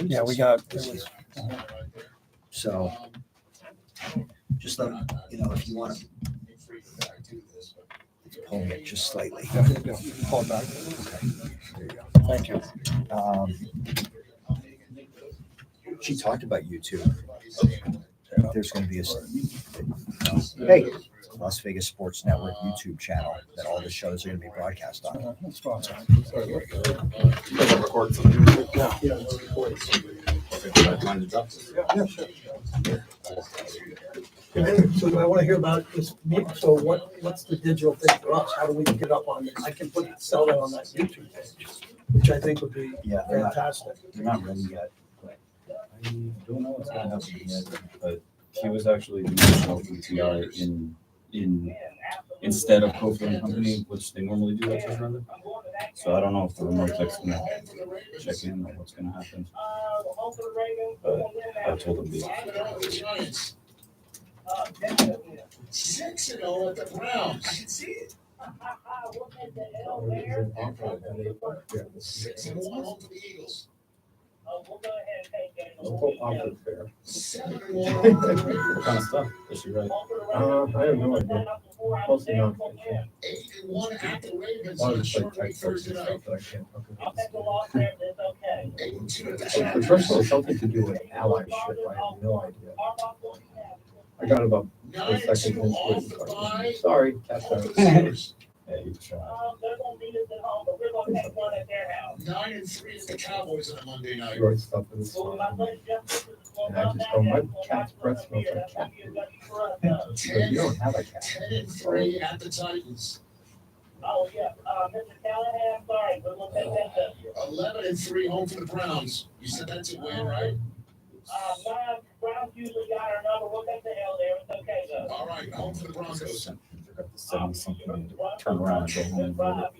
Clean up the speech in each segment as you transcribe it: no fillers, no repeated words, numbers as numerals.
Jesus. Yeah, we got. It was, So just let if you want to pull it just slightly. Call back. Okay. There you go. Thank you. She talked about YouTube. There's going to be a Las Vegas Sports Network YouTube channel that all the shows are going to be broadcast on. That's fine. Record something. Yeah. So I want to hear about this. So what's the digital thing for us? How do we get up on this? I can sell that on that YouTube page, which I think would be fantastic. They're not ready yet. I don't know what's gonna happen yet, but he was actually doing LPTI in instead of Kofi and Company, which they normally do at first round. So I don't know if the remote tech's gonna check in or what's gonna happen. But I told him to. 6-0 at the Browns. I can see it. 6-1 home for the Eagles. What kind of stuff? Is she right? I have no idea. Mostly nonfiction. 8-1 at the Ravens. A lot On of a it's like short week text Thursday and night. stuff that I can't talk about. 8-2 at the So Packers. the first one, something to do with allyship. I have no idea. I got about 4 seconds into it. Sorry, catch that. Steelers. Yeah, you try. 9-3 at the Cowboys on a Monday night. Short stuff in the sun. And I just go, my cat's breath smells like cat food. But you don't have a cat. 10-3 at the Titans. 11-3 home for the Browns. You said that's a win, right? Browns usually got our number. What the hell there? It's okay though. All right, home for the Broncos. Forgot to 70-something and turn around and go home and roll it.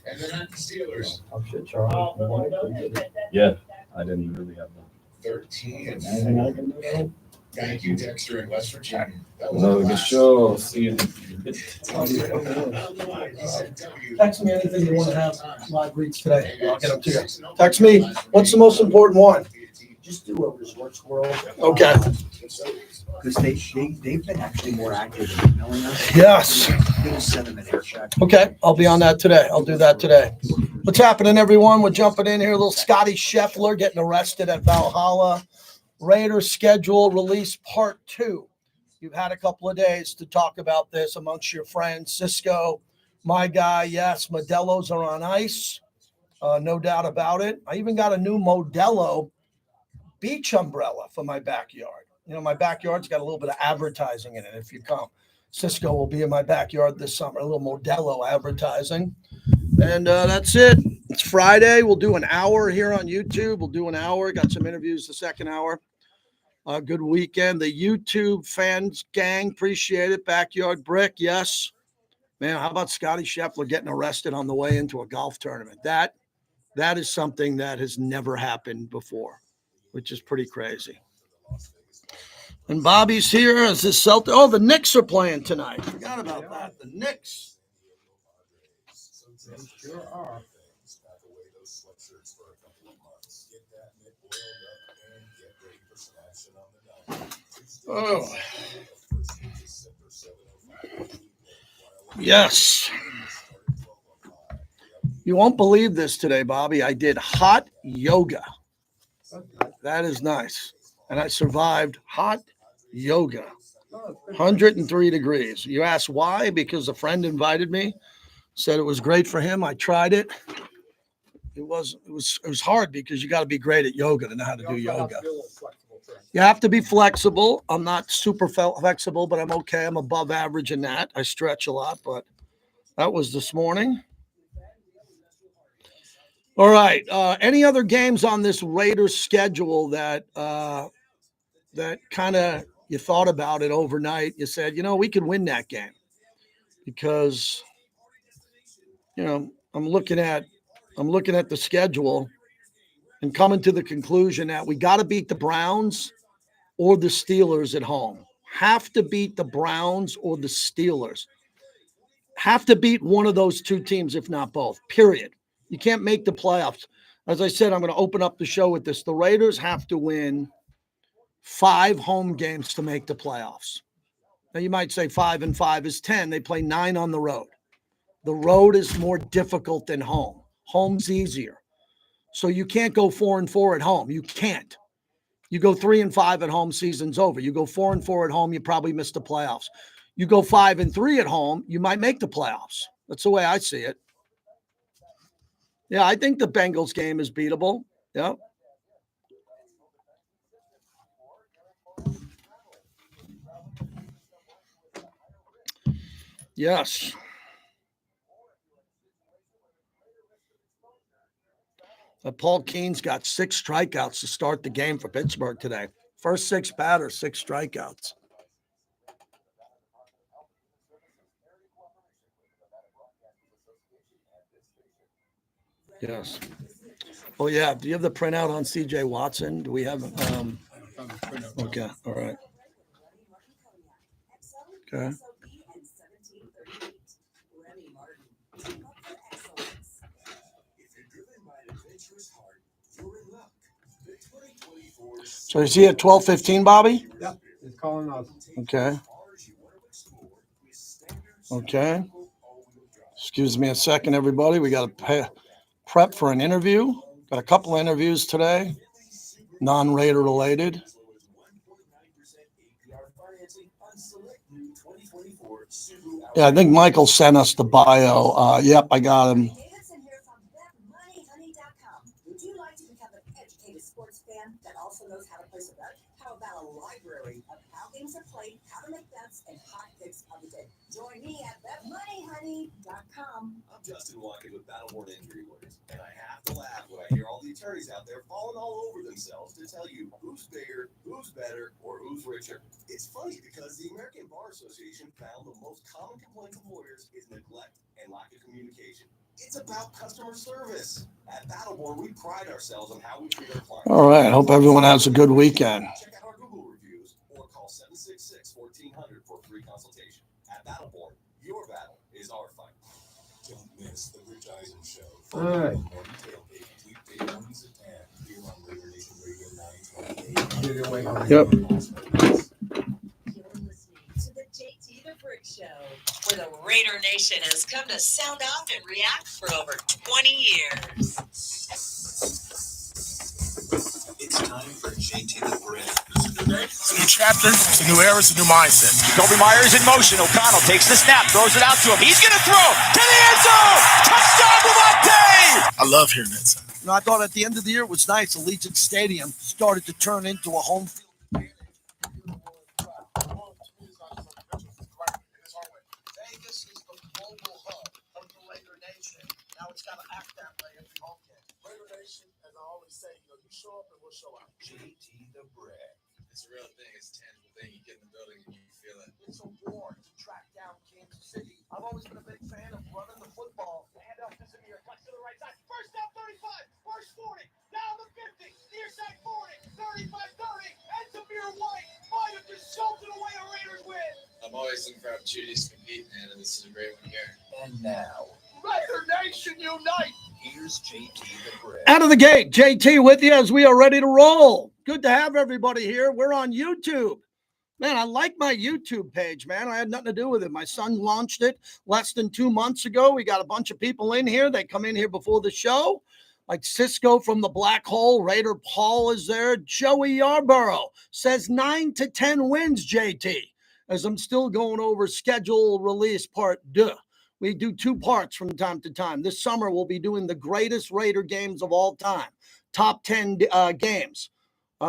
And then at the Steelers. Oh shit, Charlie. My wife, we did it. Yeah, I didn't really have that. 13-4. Anything I can do? Thank you, Dexter in West Virginia. That was Another the good last. show. See you. He said W. Text me anything you want to have live reads today. I'll get them to you. Text me. What's the most important one? Just do a Resorts World. Okay. Because they've been actually more active in emailing us. Yes. Gonna send them an air check. Okay, I'll be on that today. I'll do that today. What's happening, everyone? We're jumping in here. A little Scotty Scheffler getting arrested at Valhalla. Raiders schedule release part 2. You've had a couple of days to talk about this amongst your friends. Cisco, my guy, yes, Modelos are on ice. No doubt about it. I even got a new Modelo beach umbrella for my backyard. You know, my backyard's got a little bit of advertising in it if you come. Cisco will be in my backyard this summer, a little Modelo advertising. And that's it. It's Friday. We'll do an hour here on YouTube. We'll do an hour. Got some interviews the second hour. Good weekend. The YouTube fans gang, appreciate it. Backyard Brick, yes. Man, how about Scottie Scheffler getting arrested on the way into a golf tournament? That is something that has never happened before, which is pretty crazy. And Bobby's here as the Celtics. Oh, the Knicks are playing tonight. Forgot about that. The Knicks. They sure are. Oh. Yes. You won't believe this today, Bobby. I did hot yoga. That is nice. And I survived hot yoga. 103 degrees. You ask why? Because a friend invited me, said it was great for him. I tried it. It was hard because you got to be great at yoga to know how to do yoga. You have to be flexible. I'm not super flexible, but I'm okay. I'm above average in that. I stretch a lot, but that was this morning. All right. Any other games on this Raiders schedule that kind of you thought about it overnight? You said, we could win that game because, I'm looking at the schedule and coming to the conclusion that we got to beat the Browns or the Steelers at home. Have to beat the Browns or the Steelers. Have to beat one of those two teams, if not both, period. You can't make the playoffs. As I said, I'm going to open up the show with this. The Raiders have to win 5 home games to make the playoffs. Now, you might say 5 and 5 is 10. They play 9 on the road. The road is more difficult than home. Home's easier. So you can't go 4 and 4 at home. You can't. You go 3 and 5 at home, season's over. You go 4 and 4 at home, you probably miss the playoffs. You go 5 and 3 at home, you might make the playoffs. That's the way I see it. Yeah, I think the Bengals game is beatable. Yep. Yes. Paul Keene's got 6 strikeouts to start the game for Pittsburgh today. First 6 batters, 6 strikeouts. Yes. Oh, yeah. Do you have the printout on C.J. Watson? Do we have okay. All right. Okay. So is he at 12:15, Bobby? Yeah, he's calling us. Okay. Okay. Excuse me a second, everybody. We got to prep for an interview. Got a couple of interviews today, non-Raider related. Yeah, I think Michael sent us the bio. Yep, I got him. Would you like to become an educated sports fan that also knows how to place a bet? How about a library of how games are played, how to make bets, and hot picks of the day? Join me at betmoneyhoney.com. I'm Justin Watkins with Battleborn Injury Lawyers, and I have to laugh when I hear all the attorneys out there falling all over themselves to tell you who's bigger, who's better, or who's richer. It's funny because the American Bar Association found the most common complaints of lawyers is neglect and lack of communication. It's about customer service. At Battleborn, we pride ourselves on how we treat our clients. All right. Hope everyone has a good weekend. Check out our Google reviews or call 766-1400 for a free consultation. At Battleborn, your battle is our fight. Don't miss the Rich Eisen Show. All right. Weekday mornings at 10 here on Raider Nation Radio 928. Give your way on. Yep. You're listening to the JT the Brick Show, where the Raider Nation has come to sound off and react for over 20 years. It's time for JT the Brick. It's a new chapter, it's a new era, it's a new mindset. Kobe Myers in motion. O'Connell takes the snap, throws it out to him. He's going to throw to the end zone. Touchdown, Devontae! I love hearing that sound. You know, I thought at the end of the year it was nice. Allegiant Stadium started to turn into a home field. Vegas is the global hub of the Raider Nation. Now it's got to act that way every home game. Raider Nation, as I always say, you show up and we'll show out. JT the Brick. It's a real thing. It's a tangible thing. You get in the building and you feel it. It's a war to track down Kansas City. I've always been a big fan of running the football. Hand off to Samir, cuts to the right side. First down 35, first 40, down the 50, near side 40, 35, 30, and Samir White might have just jolted away a Raiders win. I'm always looking for opportunities to compete, man, and this is a great one here. And now, Raider Nation unite! here's JT the Brick. Out of the gate, JT with you as we are ready to roll. Good to have everybody here. We're on YouTube. Man, I like my YouTube page, man. I had nothing to do with it. My son launched it less than 2 months ago. We got a bunch of people in here. They come in here before the show. Like Cisco from the Black Hole. Raider Paul is there. Joey Yarborough says 9 to 10 wins, JT, as I'm still going over schedule release part 2. We do 2 parts from time to time. This summer, we'll be doing the greatest Raider games of all time. Top 10 games.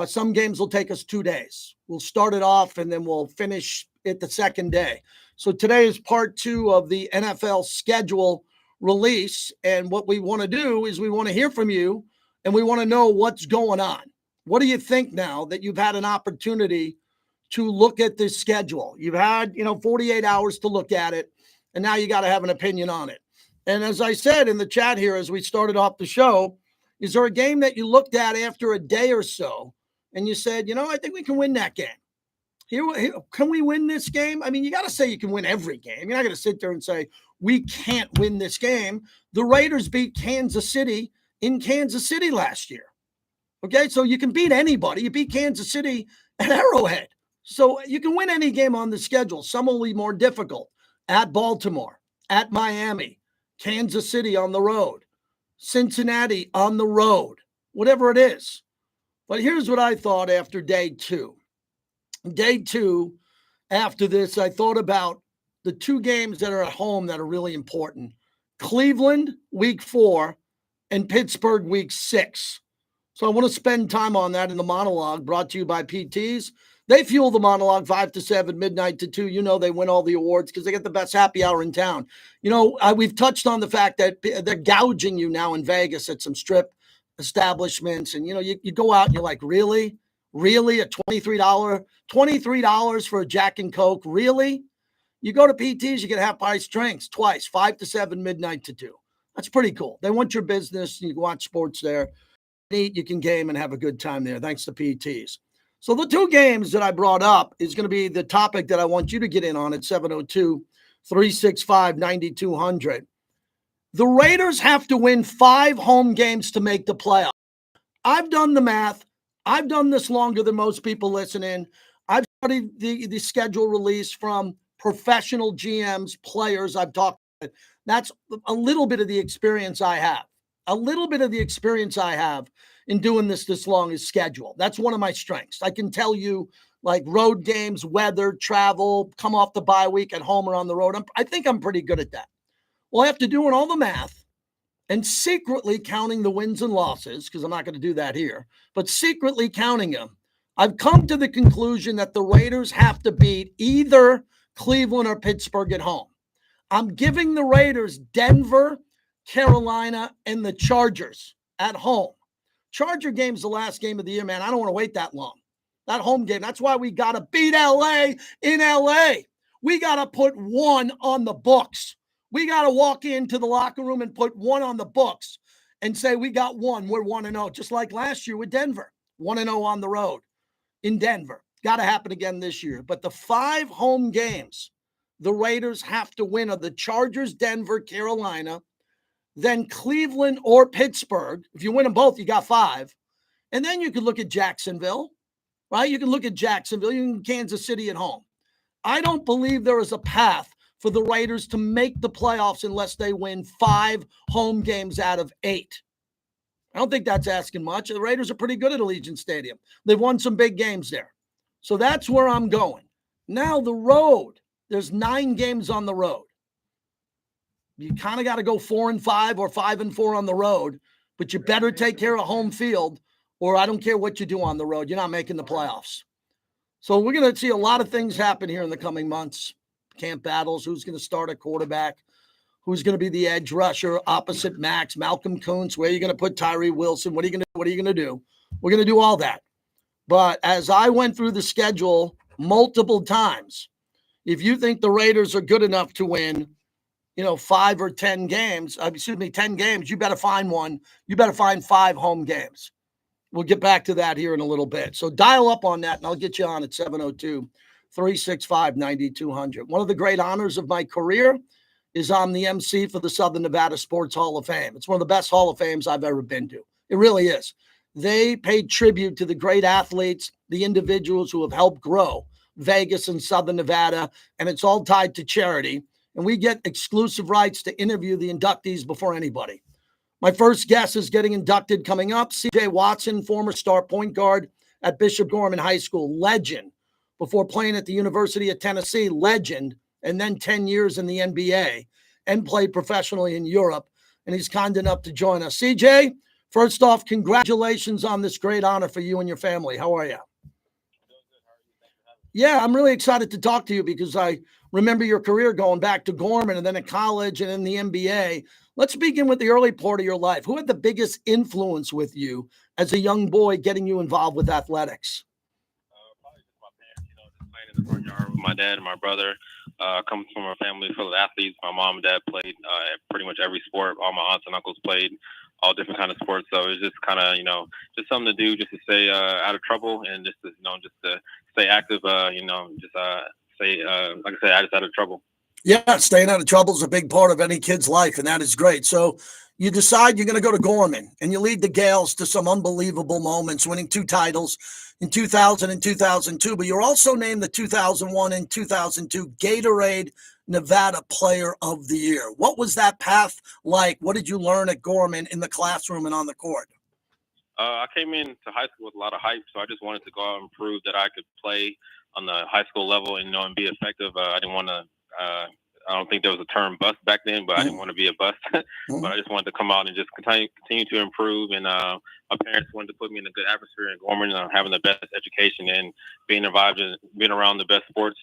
Some games will take us 2 days. We'll start it off and then we'll finish it the second day. So today is part 2 of the NFL schedule release. And what we want to do is we want to hear from you and we want to know what's going on. What do you think now that you've had an opportunity to look at this schedule? You've had, 48 hours to look at it, and now you got to have an opinion on it. And as I said in the chat here, as we started off the show, is there a game that you looked at after a day or so and you said, I think we can win that game? Here, can we win this game? I mean, you got to say you can win every game. You're not going to sit there and say, we can't win this game. The Raiders beat Kansas City in Kansas City last year. Okay, so you can beat anybody. You beat Kansas City at Arrowhead. So you can win any game on the schedule. Some will be more difficult. At Baltimore, at Miami, Kansas City on the road, Cincinnati on the road, whatever it is. But here's what I thought after day two. Day two, after this, I thought about the two games that are at home that are really important. Cleveland, week 4, and Pittsburgh, week 6. So I want to spend time on that in the monologue brought to you by PTs. They fuel the monologue 5 to 7, midnight to 2. You know they win all the awards because they get the best happy hour in town. You know, we've touched on the fact that they're gouging you now in Vegas at some strip establishments. And, you know, you go out and you're like, really? Really? A $23 for a Jack and Coke? Really? You go to PTs, you get half price drinks twice, 5 to 7, midnight to 2. That's pretty cool. They want your business. You can watch sports there. Eat, you can game and have a good time there, thanks to PTs. So the two games that I brought up is going to be the topic that I want you to get in on at 702-365-9200. The Raiders have to win 5 home games to make the playoffs. I've done the math. I've done this longer than most people listening. I've studied the schedule release from professional GMs, players I've talked to. That's a little bit of the experience I have. A little bit of the experience I have in doing this long is schedule. That's one of my strengths. I can tell you, like, road games, weather, travel, come off the bye week at home or on the road. I think I'm pretty good at that. Well, after doing all the math and secretly counting the wins and losses, because I'm not going to do that here, but secretly counting them, I've come to the conclusion that the Raiders have to beat either Cleveland or Pittsburgh at home. I'm giving the Raiders Denver, Carolina, and the Chargers at home. Charger game's the last game of the year, man. I don't want to wait that long. That home game. That's why we got to beat LA in LA. We got to put 1 on the books. We got to walk into the locker room and put 1 on the books and say we got 1. We're 1-0, just like last year with Denver. 1-0 on the road in Denver. Got to happen again this year. But the 5 home games the Raiders have to win are the Chargers, Denver, Carolina, then Cleveland or Pittsburgh. If you win them both, you got 5. And then you could look at Jacksonville, right? You can look at Jacksonville, you can Kansas City at home. I don't believe there is a path for the Raiders to make the playoffs unless they win 5 home games out of 8. I don't think that's asking much. The Raiders are pretty good at Allegiant Stadium. They've won some big games there. So that's where I'm going. Now the road, there's 9 games on the road. You kind of got to go 4-5 or 5-4 on the road, but you better take care of home field, or I don't care what you do on the road. You're not making the playoffs. So we're going to see a lot of things happen here in the coming months. Camp battles, who's going to start at quarterback, who's going to be the edge rusher opposite Max, Malcolm Kuntz, where are you going to put Tyree Wilson? What are you going to do? What are you going to do? We're going to do all that. But as I went through the schedule multiple times, if you think the Raiders are good enough to win, 5 or 10 games, 10 games, you better find one. You better find 5 home games. We'll get back to that here in a little bit. So dial up on that, and I'll get you on at 702-365-9200. One of the great honors of my career is I'm the MC for the Southern Nevada Sports Hall of Fame. It's one of the best Hall of Fames I've ever been to. It really is. They paid tribute to the great athletes, the individuals who have helped grow Vegas and Southern Nevada, and it's all tied to charity. And we get exclusive rights to interview the inductees before anybody. My first guest is getting inducted coming up. C.J. Watson, former star point guard at Bishop Gorman High School, legend. Before playing at the University of Tennessee, legend, and then 10 years in the NBA, and played professionally in Europe. And he's kind enough to join us. C.J., first off, congratulations on this great honor for you and your family. How are you? Yeah, I'm really excited to talk to you because I remember your career going back to Gorman and then at college and in the NBA. Let's begin with the early part of your life. Who had the biggest influence with you as a young boy getting you involved with athletics? Probably just my parents, just playing in the front yard with my dad and my brother. Comes from a family full of athletes. My mom and dad played pretty much every sport. All my aunts and uncles played all different kind of sports. So it's just kind of, just something to do just to stay out of trouble and just to stay active, like I said, out of trouble. Yeah, staying out of trouble is a big part of any kid's life, and that is great. So You decide you're going to go to Gorman, and you lead the Gales to some unbelievable moments, winning 2 titles in 2000 and 2002. But you're also named the 2001 and 2002 Gatorade Nevada Player of the Year. What was that path like? What did you learn at Gorman in the classroom and on the court? I came into high school with a lot of hype, so I just wanted to go out and prove that I could play on the high school level and and be effective. I didn't want to. I don't think there was a term bust back then, but I didn't want to be a bust. But I just wanted to come out and just continue to improve. And my parents wanted to put me in a good atmosphere in Gorman, having the best education and being involved in being around the best sports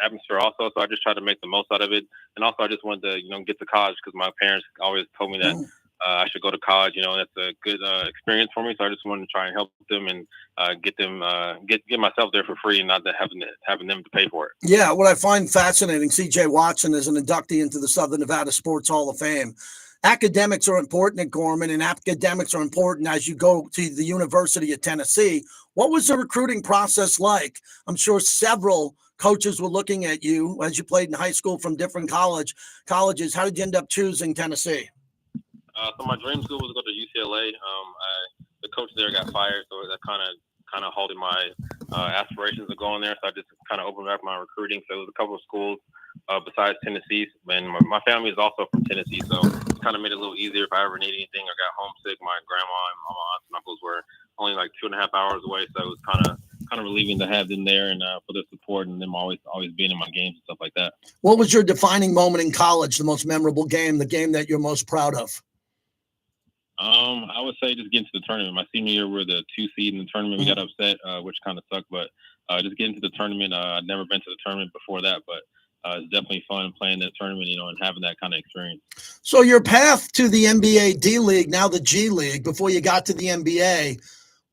atmosphere also. So I just tried to make the most out of it. And also I just wanted to, get to college because my parents always told me that I should go to college. That's a good experience for me. So I just wanted to try and help them and get myself there for free and not having them to pay for it. Yeah, what I find fascinating, C.J. Watson is an inductee into the Southern Nevada Sports Hall of Fame. Academics are important at Gorman, and academics are important as you go to the University of Tennessee. What was the recruiting process like? I'm sure several coaches were looking at you as you played in high school from different colleges. How did you end up choosing Tennessee? So my dream school was to go to UCLA. The coach there got fired, so that kind of halted my aspirations of going there. So I just kind of opened up my recruiting. So it was a couple of schools besides Tennessee. And my family is also from Tennessee, so it kind of made it a little easier if I ever needed anything or got homesick. My grandma and my aunts and uncles were only like 2.5 hours away, so it was kind of relieving to have them there and for their support and them always being in my games and stuff like that. What was your defining moment in college? The most memorable game, the game that you're most proud of? I would say just getting to the tournament. My senior year, we were the 2 seed in the tournament. We got upset, which kind of sucked, but just getting to the tournament. I'd never been to the tournament before that, but it's definitely fun playing that tournament, and having that kind of experience. So your path to the NBA D-League, now the G League, before you got to the NBA,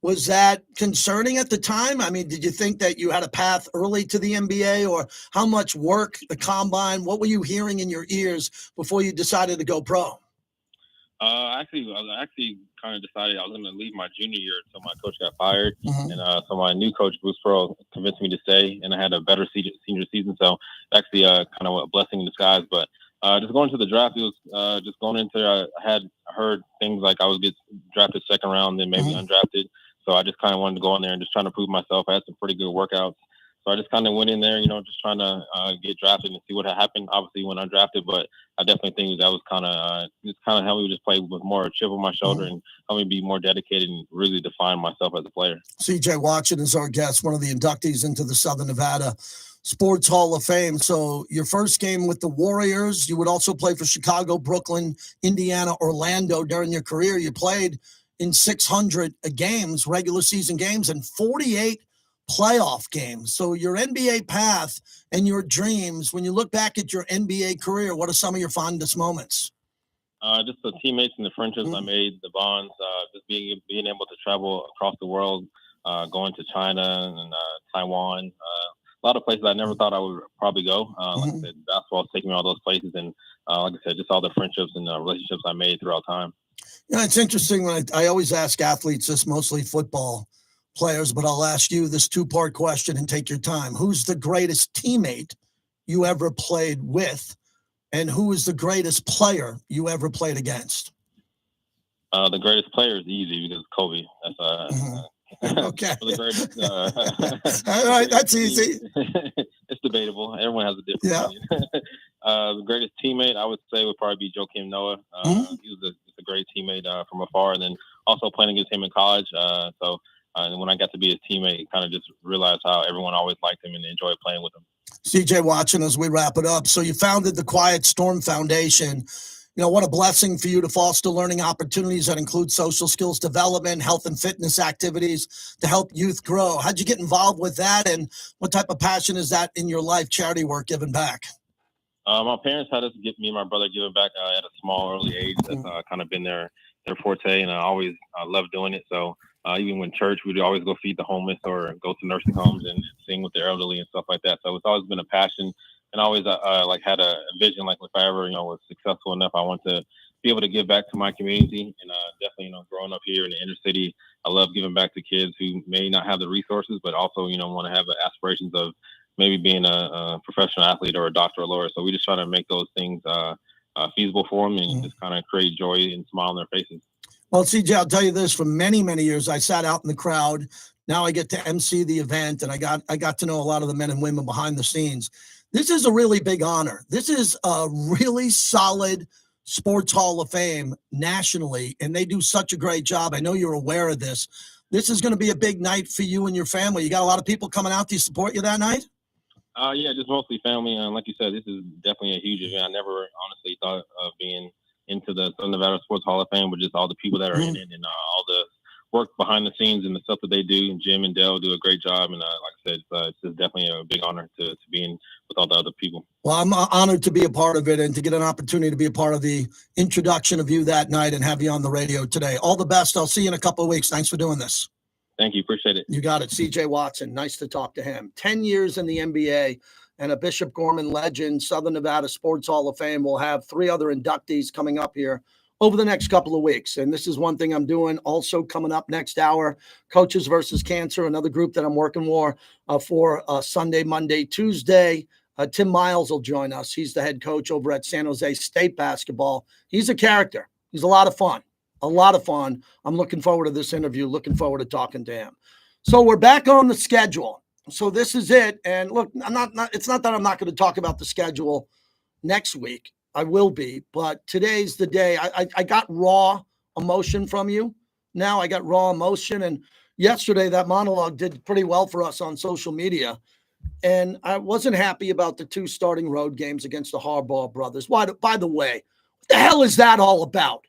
was that concerning at the time? I mean, did you think that you had a path early to the NBA, or how much work, the combine, what were you hearing in your ears before you decided to go pro? I actually kind of decided I was going to leave my junior year until my coach got fired. And so my new coach, Bruce Pearl, convinced me to stay, and I had a better senior season. So actually kind of a blessing in disguise. But just going to the draft, it was just going into I had heard things like I was get drafted second round, then maybe undrafted. So I just kind of wanted to go in there and just trying to prove myself. I had some pretty good workouts. So I just kind of went in there, just trying to get drafted and see what had happened. Obviously, went undrafted, but I definitely think that was kind of helped me just play with more chip on my shoulder and help me be more dedicated and really define myself as a player. C.J. Watson is our guest, one of the inductees into the Southern Nevada Sports Hall of Fame. So your first game with the Warriors, you would also play for Chicago, Brooklyn, Indiana, Orlando during your career. You played in 600 games, regular season games, and 48 playoff games. So your NBA path and your dreams, when you look back at your NBA career, what are some of your fondest moments? Just the teammates and the friendships I made, the bonds, just being able to travel across the world, going to China and Taiwan, a lot of places I never thought I would probably go. Like I said, basketball's taking me all those places, and like I said, just all the friendships and relationships I made throughout time. Yeah, it's interesting when I always ask athletes this, mostly football players, but I'll ask you this 2-part question and take your time. Who's the greatest teammate you ever played with, and who is the greatest player you ever played against? The greatest player is easy because Kobe. That's okay. The greatest. All right, that's easy. It's debatable. Everyone has a different opinion. The greatest teammate I would say would probably be Joakim Noah. He was a great teammate from afar, and then also playing against him in college. And when I got to be his teammate, kind of just realized how everyone always liked him and enjoyed playing with him. C.J. Watson, as we wrap it up. So you founded the Quiet Storm Foundation. What a blessing for you to foster learning opportunities that include social skills development, health and fitness activities to help youth grow. How'd you get involved with that, and what type of passion is that in your life, charity work, giving back? My parents had us me and my brother giving back at a small early age. That's kind of been their forte, and I loved doing it. So even when church, we'd always go feed the homeless or go to nursing homes and sing with the elderly and stuff like that. So it's always been a passion, and always had a vision. Like if I ever was successful enough, I want to be able to give back to my community. And definitely growing up here in the inner city, I love giving back to kids who may not have the resources, but also want to have the aspirations of maybe being a professional athlete or a doctor or lawyer. So we just try to make those things feasible for them and just kind of create joy and smile on their faces. Well, CJ, I'll tell you this: for many, many years, I sat out in the crowd. Now I get to MC the event, and I got to know a lot of the men and women behind the scenes. This is a really big honor. This is a really solid sports hall of fame nationally, and they do such a great job. I know you're aware of this. This is going to be a big night for you and your family. You got a lot of people coming out to support you that night? Yeah, just mostly family. And like you said, this is definitely a huge event. I never honestly thought of being into the Southern Nevada Sports Hall of Fame, with just all the people that are in it and all the work behind the scenes and the stuff that they do. And Jim and Dale do a great job. And like I said, it's just definitely a big honor to be in with all the other people. Well, I'm honored to be a part of it and to get an opportunity to be a part of the introduction of you that night and have you on the radio today. All the best. I'll see you in a couple of weeks. Thanks for doing this. Thank you. Appreciate it. You got it. CJ Watson. Nice to talk to him. 10 years in the NBA and a Bishop Gorman legend, Southern Nevada Sports Hall of Fame. We'll have 3 other inductees coming up here over the next couple of weeks. And this is one thing I'm doing. Also coming up next hour, Coaches versus Cancer, another group that I'm working for Sunday, Monday, Tuesday. Tim Miles will join us. He's the head coach over at San Jose State basketball. He's a character. He's a lot of fun. A lot of fun. I'm looking forward to this interview, looking forward to talking to him. So we're back on the schedule. So this is it. And look, it's not that I'm not going to talk about the schedule next week. I will be, but today's the day. I got raw emotion from you. Now I got raw emotion. And yesterday that monologue did pretty well for us on social media. And I wasn't happy about the 2 starting road games against the Harbaugh brothers. By the way, what the hell is that all about?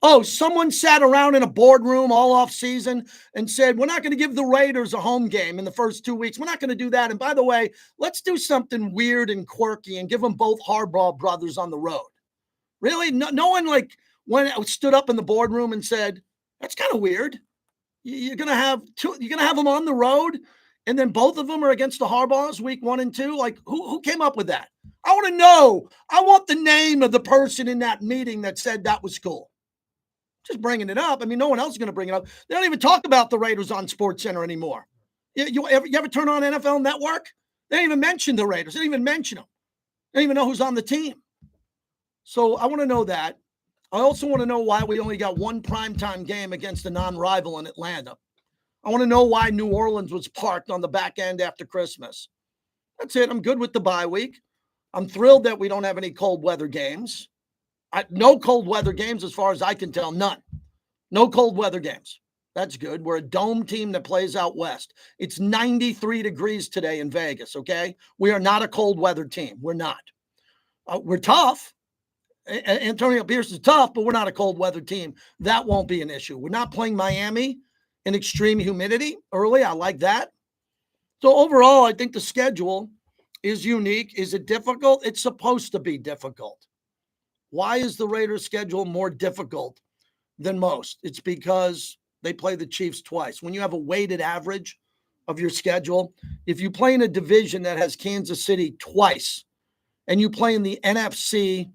Oh, someone sat around in a boardroom all off season and said, we're not going to give the Raiders a home game in the first 2 weeks. We're not going to do that. And by the way, let's do something weird and quirky and give them both Harbaugh brothers on the road. Really? No one stood up in the boardroom and said, that's kind of weird. You're going to have them on the road, and then both of them are against the Harbaughs week 1 and 2. Like, who came up with that? I want to know. I want the name of the person in that meeting that said that was cool. Just bringing it up. I mean, no one else is going to bring it up. They don't even talk about the Raiders on SportsCenter anymore. You ever turn on NFL Network? They don't even mention the Raiders. They don't even mention them. They don't even know who's on the team. So I want to know that. I also want to know why we only got 1 primetime game against a non-rival in Atlanta. I want to know why New Orleans was parked on the back end after Christmas. That's it. I'm good with the bye week. I'm thrilled that we don't have any cold weather games. No cold weather games as far as I can tell. None. No cold weather games. That's good. We're a dome team that plays out west. It's 93 degrees today in Vegas, okay? We are not a cold weather team. We're not. We're tough. Antonio Pierce is tough, but we're not a cold weather team. That won't be an issue. We're not playing Miami in extreme humidity early. I like that. So overall, I think the schedule is unique. Is it difficult? It's supposed to be difficult. Why is the Raiders' schedule more difficult than most? It's because they play the Chiefs twice. When you have a weighted average of your schedule, if you play in a division that has Kansas City twice and you play in the NFC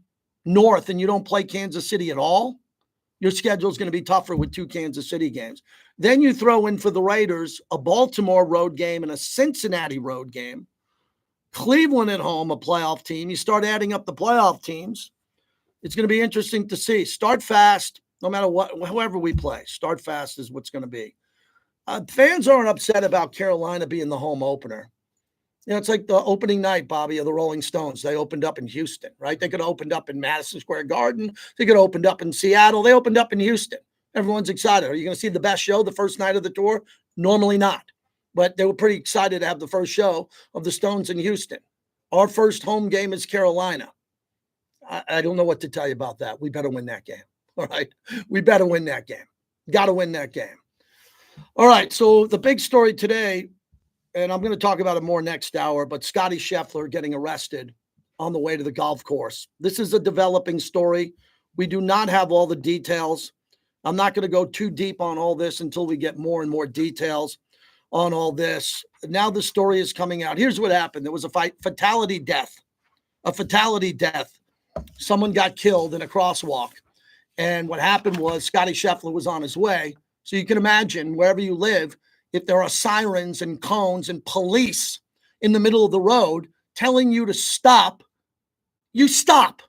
North and you don't play Kansas City at all, your schedule is going to be tougher with 2 Kansas City games. Then you throw in for the Raiders a Baltimore road game and a Cincinnati road game. Cleveland at home, a playoff team. You start adding up the playoff teams. It's going to be interesting to see. Start fast, no matter whoever we play. Start fast is what's going to be. Fans aren't upset about Carolina being the home opener. You know, it's like the opening night, Bobby, of the Rolling Stones. They opened up in Houston, right? They could have opened up in Madison Square Garden. They could have opened up in Seattle. They opened up in Houston. Everyone's excited. Are you going to see the best show the first night of the tour? Normally not. But they were pretty excited to have the first show of the Stones in Houston. Our first home game is Carolina. I don't know what to tell you about that. We better win that game. All right. We better win that game. Got to win that game. All right. So the big story today, and I'm going to talk about it more next hour, but Scottie Scheffler getting arrested on the way to the golf course. This is a developing story. We do not have all the details. I'm not going to go too deep on all this until we get more and more details on all this. Now the story is coming out. Here's what happened. There was a fatality death. Someone got killed in a crosswalk. And what happened was Scottie Scheffler was on his way. So you can imagine wherever you live, if there are sirens and cones and police in the middle of the road telling you to stop, you stop.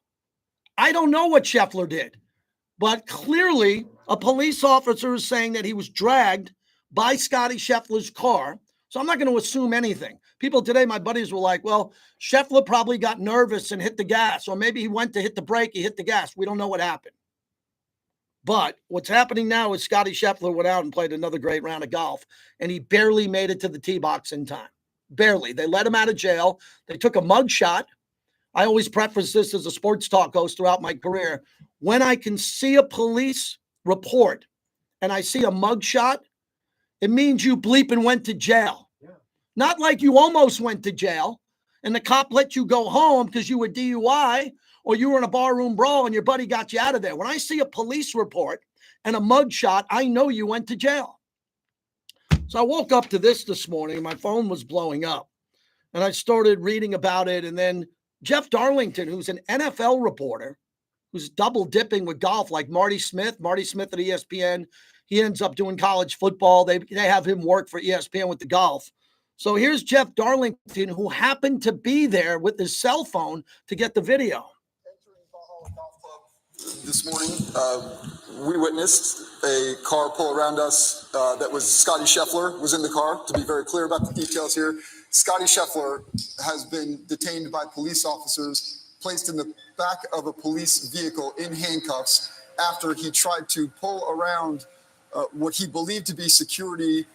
I don't know what Scheffler did, but clearly a police officer is saying that he was dragged by Scottie Scheffler's car. So I'm not going to assume anything. People today, my buddies were like, well, Scheffler probably got nervous and hit the gas, or maybe he went to hit the brake, he hit the gas. We don't know what happened. But what's happening now is Scottie Scheffler went out and played another great round of golf, and he barely made it to the tee box in time. Barely. They let him out of jail. They took a mug shot. I always preface this as a sports talk host throughout my career. When I can see a police report and I see a mug shot, it means you bleeping went to jail. Yeah. Not like you almost went to jail and the cop let you go home because you were DUI or you were in a barroom brawl and your buddy got you out of there. When I see a police report and a mug shot, I know you went to jail. So I woke up to this morning. My phone was blowing up and I started reading about it. And then Jeff Darlington, who's an NFL reporter, who's double dipping with golf like Marty Smith at ESPN. He ends up doing college football. They have him work for ESPN with the golf. So here's Jeff Darlington, who happened to be there with his cell phone to get the video. This morning, we witnessed a car pull around us that was Scottie Scheffler was in the car. To be very clear about the details here, Scottie Scheffler has been detained by police officers, placed in the back of a police vehicle in handcuffs after he tried to pull around what he believed to be security,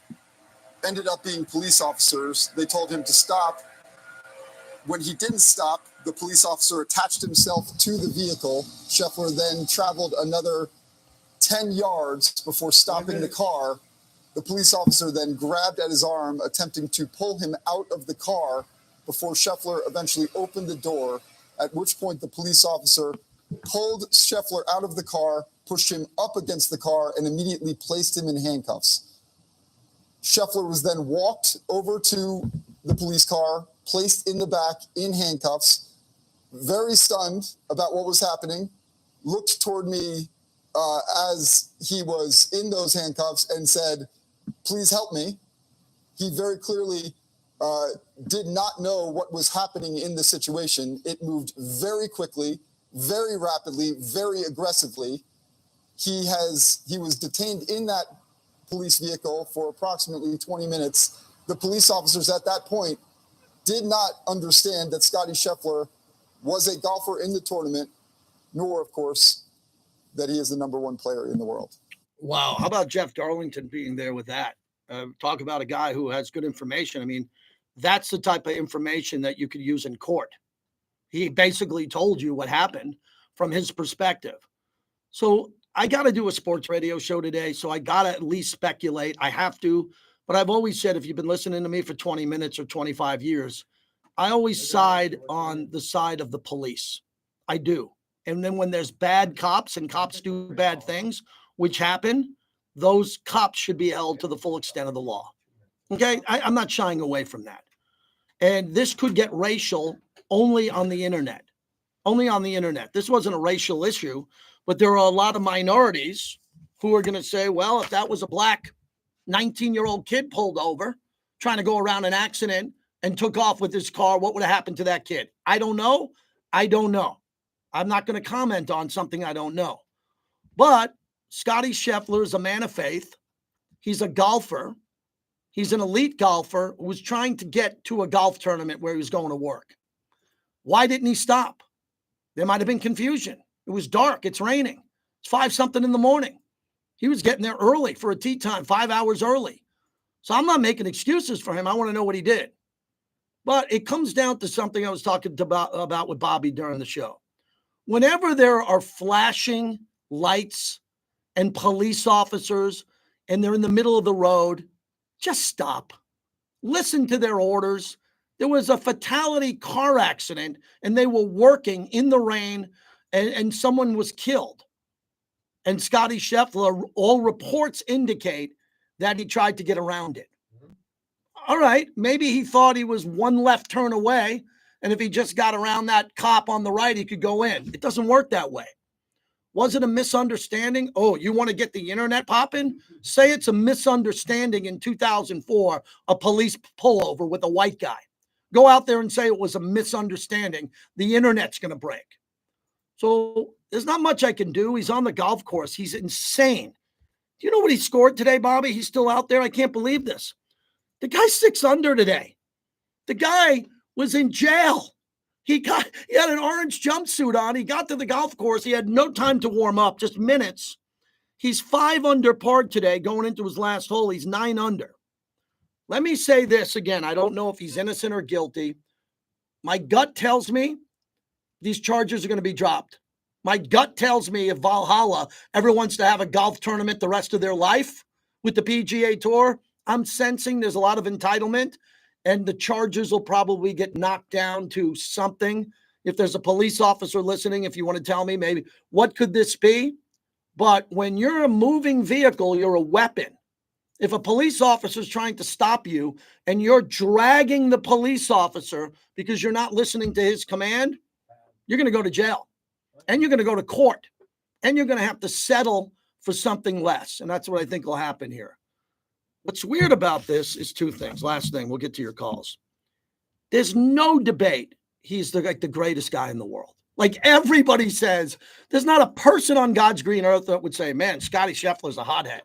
ended up being police officers. They told him to stop. When he didn't stop, the police officer attached himself to the vehicle. Scheffler then traveled another 10 yards before stopping the car. The police officer then grabbed at his arm, attempting to pull him out of the car before Scheffler eventually opened the door, at which point the police officer pulled Scheffler out of the car, pushed him up against the car, and immediately placed him in handcuffs. Scheffler was then walked over to the police car, placed in the back in handcuffs, very stunned about what was happening, looked toward me as he was in those handcuffs and said, "Please help me." He very clearly did not know what was happening in the situation. It moved very quickly, very rapidly, very aggressively. He was detained in that police vehicle for approximately 20 minutes. The police officers at that point did not understand that Scottie Scheffler was a golfer in the tournament, nor, of course, that he is the number one player in the world. Wow. How about Jeff Darlington being there with that? Talk about a guy who has good information. I mean, that's the type of information that you could use in court. He basically told you what happened from his perspective. So I got to do a sports radio show today, so I got to at least speculate. I have to. But I've always said, if you've been listening to me for 20 minutes or 25 years, I always side on the side of the police. I do. And then when there's bad cops and cops do bad things, which happen, those cops should be held to the full extent of the law. Okay? I'm not shying away from that. And this could get racial only on the internet. Only on the internet. This wasn't a racial issue, but there are a lot of minorities who are going to say, well, if that was a black 19-year-old kid pulled over trying to go around an accident and took off with his car, what would have happened to that kid? I don't know. I don't know. I'm not going to comment on something I don't know. But Scottie Scheffler is a man of faith. He's a golfer. He's an elite golfer who was trying to get to a golf tournament where he was going to work. Why didn't he stop? There might have been confusion. It was dark. It's raining. It's 5-something in the morning. He was getting there early for a tee time, 5 hours early. So I'm not making excuses for him. I want to know what he did. But it comes down to something I was talking about with Bobby during the show. Whenever there are flashing lights and police officers and they're in the middle of the road, just stop. Listen to their orders. There was a fatality car accident and they were working in the rain and someone was killed. And Scottie Scheffler, all reports indicate that he tried to get around it. All right, maybe he thought he was one left turn away, and if he just got around that cop on the right, he could go in. It doesn't work that way. Was it a misunderstanding? Oh, you want to get the internet popping? Say it's a misunderstanding in 2004, a police pullover with a white guy. Go out there and say it was a misunderstanding. The internet's going to break. So there's not much I can do. He's on the golf course. He's insane. Do you know what he scored today, Bobby? He's still out there. I can't believe this. The guy's 6 under today. The guy was in jail. He had an orange jumpsuit on. He got to the golf course. He had no time to warm up, just minutes. He's 5 under par today going into his last hole. He's 9 under. Let me say this again. I don't know if he's innocent or guilty. My gut tells me these charges are going to be dropped. My gut tells me if Valhalla ever wants to have a golf tournament the rest of their life with the PGA Tour, I'm sensing there's a lot of entitlement, and the charges will probably get knocked down to something. If there's a police officer listening, if you want to tell me maybe, what could this be? But when you're a moving vehicle, you're a weapon. If a police officer is trying to stop you and you're dragging the police officer because you're not listening to his command, you're going to go to jail, and you're going to go to court, and you're going to have to settle for something less. And that's what I think will happen here. What's weird about this is 2 things. Last thing, we'll get to your calls. There's no debate he's the greatest guy in the world. Like everybody says, there's not a person on God's green earth that would say, man, Scotty Scheffler's a hothead.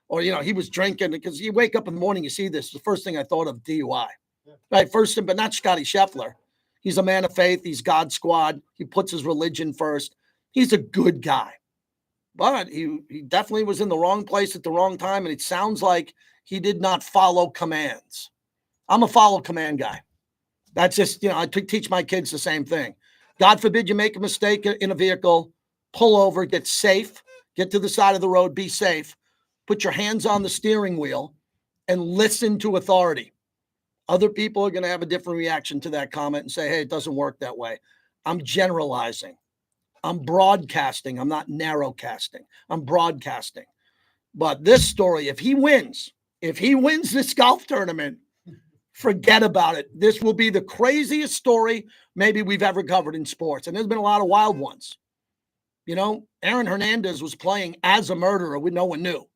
Or, he was drinking, because you wake up in the morning, you see this. The first thing I thought of, DUI. Right, first, but not Scotty Scheffler. He's a man of faith. He's God squad. He puts his religion first. He's a good guy. But he definitely was in the wrong place at the wrong time, and it sounds like he did not follow commands. I'm a follow command guy. That's just, I teach my kids the same thing. God forbid you make a mistake in a vehicle, pull over, get safe, get to the side of the road, be safe, put your hands on the steering wheel, and listen to authority. Other people are going to have a different reaction to that comment and say, hey, it doesn't work that way. I'm generalizing. I'm broadcasting. I'm not narrowcasting. I'm broadcasting. But this story, if he wins this golf tournament, forget about it. This will be the craziest story maybe we've ever covered in sports. And there's been a lot of wild ones. Aaron Hernandez was playing as a murderer when no one knew,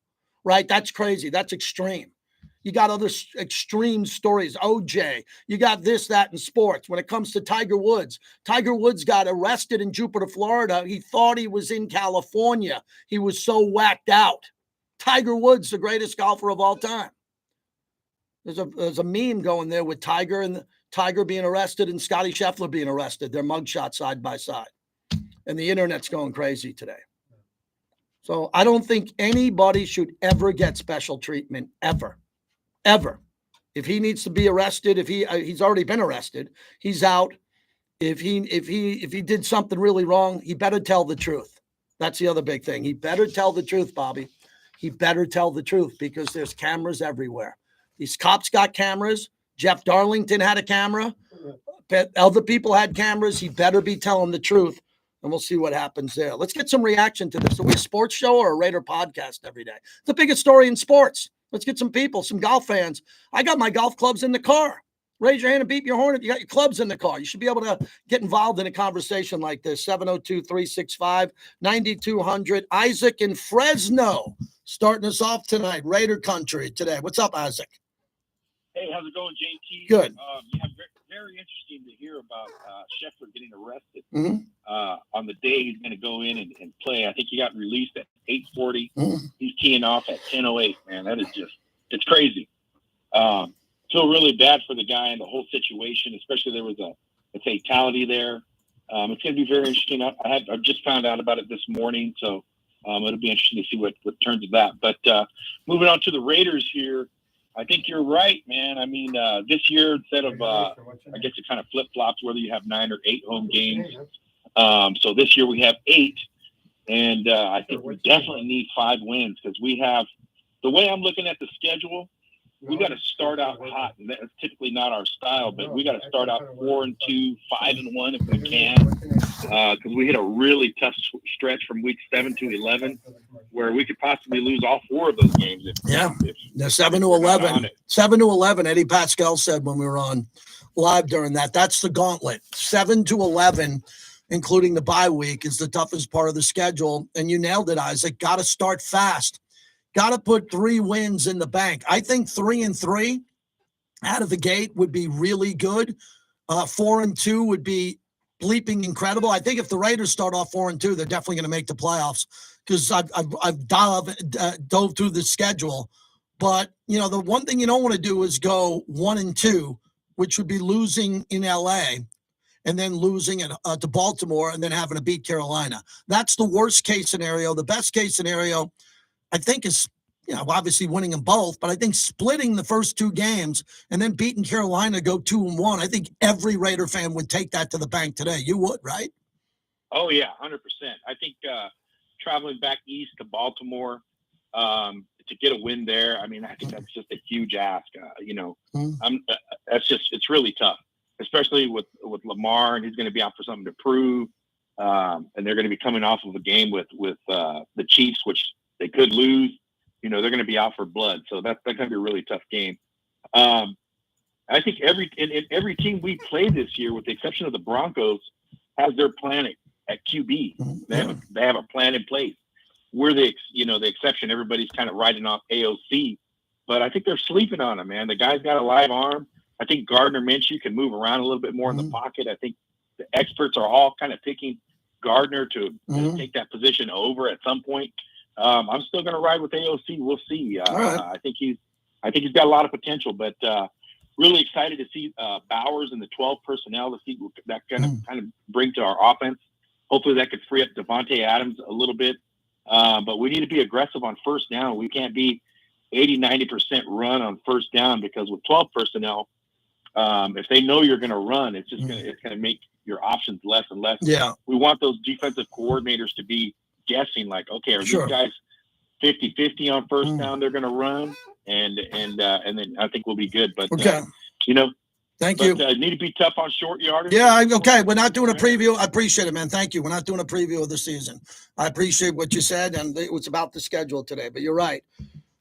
right? That's crazy. That's extreme. You got other extreme stories. OJ, you got this, that in sports. When it comes to Tiger Woods got arrested in Jupiter, Florida. He thought he was in California. He was so whacked out. Tiger Woods, the greatest golfer of all time. There's a meme going there with Tiger being arrested and Scotty Scheffler being arrested. Their mugshot side by side. And the internet's going crazy today. So I don't think anybody should ever get special treatment, ever. Ever. If he needs to be arrested, if he's already been arrested, he's out. If he did something really wrong, he better tell the truth. That's the other big thing. He better tell the truth, Bobby. He better tell the truth, because there's cameras everywhere. These cops got cameras. Jeff Darlington had a camera. Other people had cameras. He better be telling the truth, and we'll see what happens there. Let's get some reaction to this. Are we a sports show or a Raider podcast every day? It's the biggest story in sports. Let's get some people, some golf fans. I got my golf clubs in the car. Raise your hand and beat your horn if you got your clubs in the car. You should be able to get involved in a conversation like this. 702-365-9200. Isaac in Fresno starting us off tonight. Raider country today. What's up, Isaac? Hey, how's it going, JT? Good. Very interesting to hear about Scheffler getting arrested Mm-hmm. on the day he's going to go in and play. I think he got released at 8:40. Mm-hmm. He's teeing off at 10:08. Man, that is it's crazy. Feel really bad for the guy and the whole situation, especially there was a fatality there. It's going to be very interesting. I just found out about it this morning, so it'll be interesting to see what turns of that. But moving on to the Raiders here, I think you're right, man. I mean, this year, instead of, I guess it kind of flip-flops whether you have 9 or 8 home games. So this year we have 8, and I think we definitely need 5 wins, because we have – the way I'm looking at the schedule, we got to start out hot. And that's typically not our style, but we got to start out 4-2, 5-1 if we can, because we hit a really tough stretch from week 7 to 11, where we could possibly lose all 4 of those games. They're 7-11. 7-11. Eddie Pascal said when we were on live during that. That's the gauntlet. 7-11, including the bye week, is the toughest part of the schedule. And you nailed it, Isaac. Got to start fast. Got to put 3 wins in the bank. I think 3-3 out of the gate would be really good. 4-2 would be bleeping incredible. I think if the Raiders start off 4-2, they're definitely going to make the playoffs because I've dove through the schedule. But, you know, the one thing you don't want to do is go 1-2, which would be losing in LA and then losing to Baltimore and then having to beat Carolina. That's the worst case scenario. The best case scenario, I think, is, you know, obviously winning them both, but I think splitting the first 2 games and then beating Carolina, go 2-1. I think every Raider fan would take that to the bank today. You would, right? Oh yeah, 100%. I think traveling back east to Baltimore to get a win there, I mean, I think that's just a huge ask. You know, it's really tough, especially with Lamar, and he's going to be out for something to prove. And they're going to be coming off of a game with the Chiefs, which they could lose. You know, they're going to be out for blood. So that's going to be a really tough game. I think every team we play this year, with the exception of the Broncos, has their plan at QB. They have a plan in place. We're the exception. Everybody's kind of riding off AOC, but I think they're sleeping on him, man. The guy's got a live arm. I think Gardner Minshew can move around a little bit more in the pocket. I think the experts are all kind of picking Gardner to take that position over at some point. I'm still going to ride with AOC. We'll see. Right. I think he's got a lot of potential, but really excited to see Bowers and the 12 personnel to see what that kind of bring to our offense. Hopefully that could free up Devontae Adams a little bit. But we need to be aggressive on first down. We can't be 80-90% run on first down, because with 12 personnel, if they know you're going to run, it's just going to make your options less and less. Yeah. We want those defensive coordinators to be guessing, like, okay, are these guys 50-50 on first down? They're going to run, and then I think we'll be good. But you know, thank you. Need to be tough on short yardage. Yeah, okay. We're not doing a preview. I appreciate it, man. Thank you. We're not doing a preview of the season. I appreciate what you said, and it was about the schedule today. But you're right.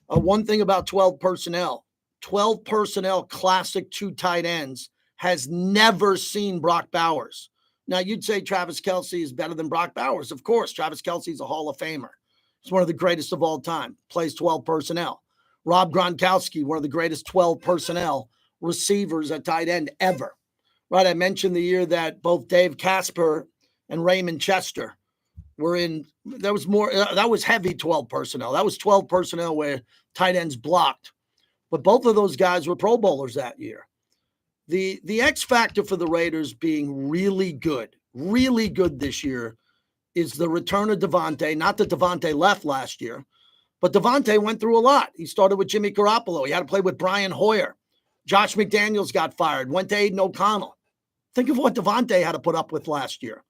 One thing about 12 personnel, classic 2 tight ends, has never seen Brock Bowers. Now, you'd say Travis Kelce is better than Brock Bowers. Of course, Travis Kelce is a Hall of Famer. He's one of the greatest of all time, plays 12 personnel. Rob Gronkowski, one of the greatest 12 personnel receivers at tight end ever. Right, I mentioned the year that both Dave Casper and Raymond Chester were in. That was heavy 12 personnel. That was 12 personnel where tight ends blocked. But both of those guys were Pro Bowlers that year. The X factor for the Raiders being really good this year is the return of Devontae. Not that Devontae left last year, but Devontae went through a lot. He started with Jimmy Garoppolo. He had to play with Brian Hoyer. Josh McDaniels got fired, went to Aiden O'Connell. Think of what Devontae had to put up with last year.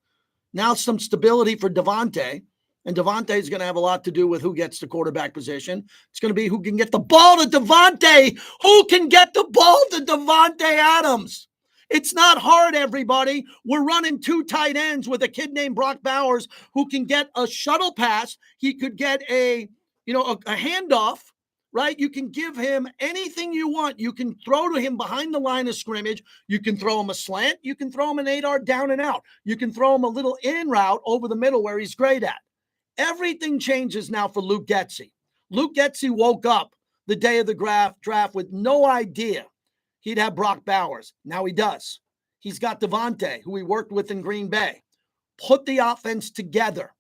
Now some stability for Devontae, and Devontae is going to have a lot to do with who gets the quarterback position. It's going to be who can get the ball to Devontae. Who can get the ball to Devontae Adams? It's not hard, everybody. We're running 2 tight ends with a kid named Brock Bowers who can get a shuttle pass. He could get a handoff. Right? You can give him anything you want. You can throw to him behind the line of scrimmage. You can throw him a slant. You can throw him an 8-yard down and out. You can throw him a little in route over the middle where he's great at. Everything changes now for Luke Getsy. Luke Getsy woke up the day of the draft with no idea he'd have Brock Bowers. Now he does. He's got Devontae, who he worked with in Green Bay. Put the offense together.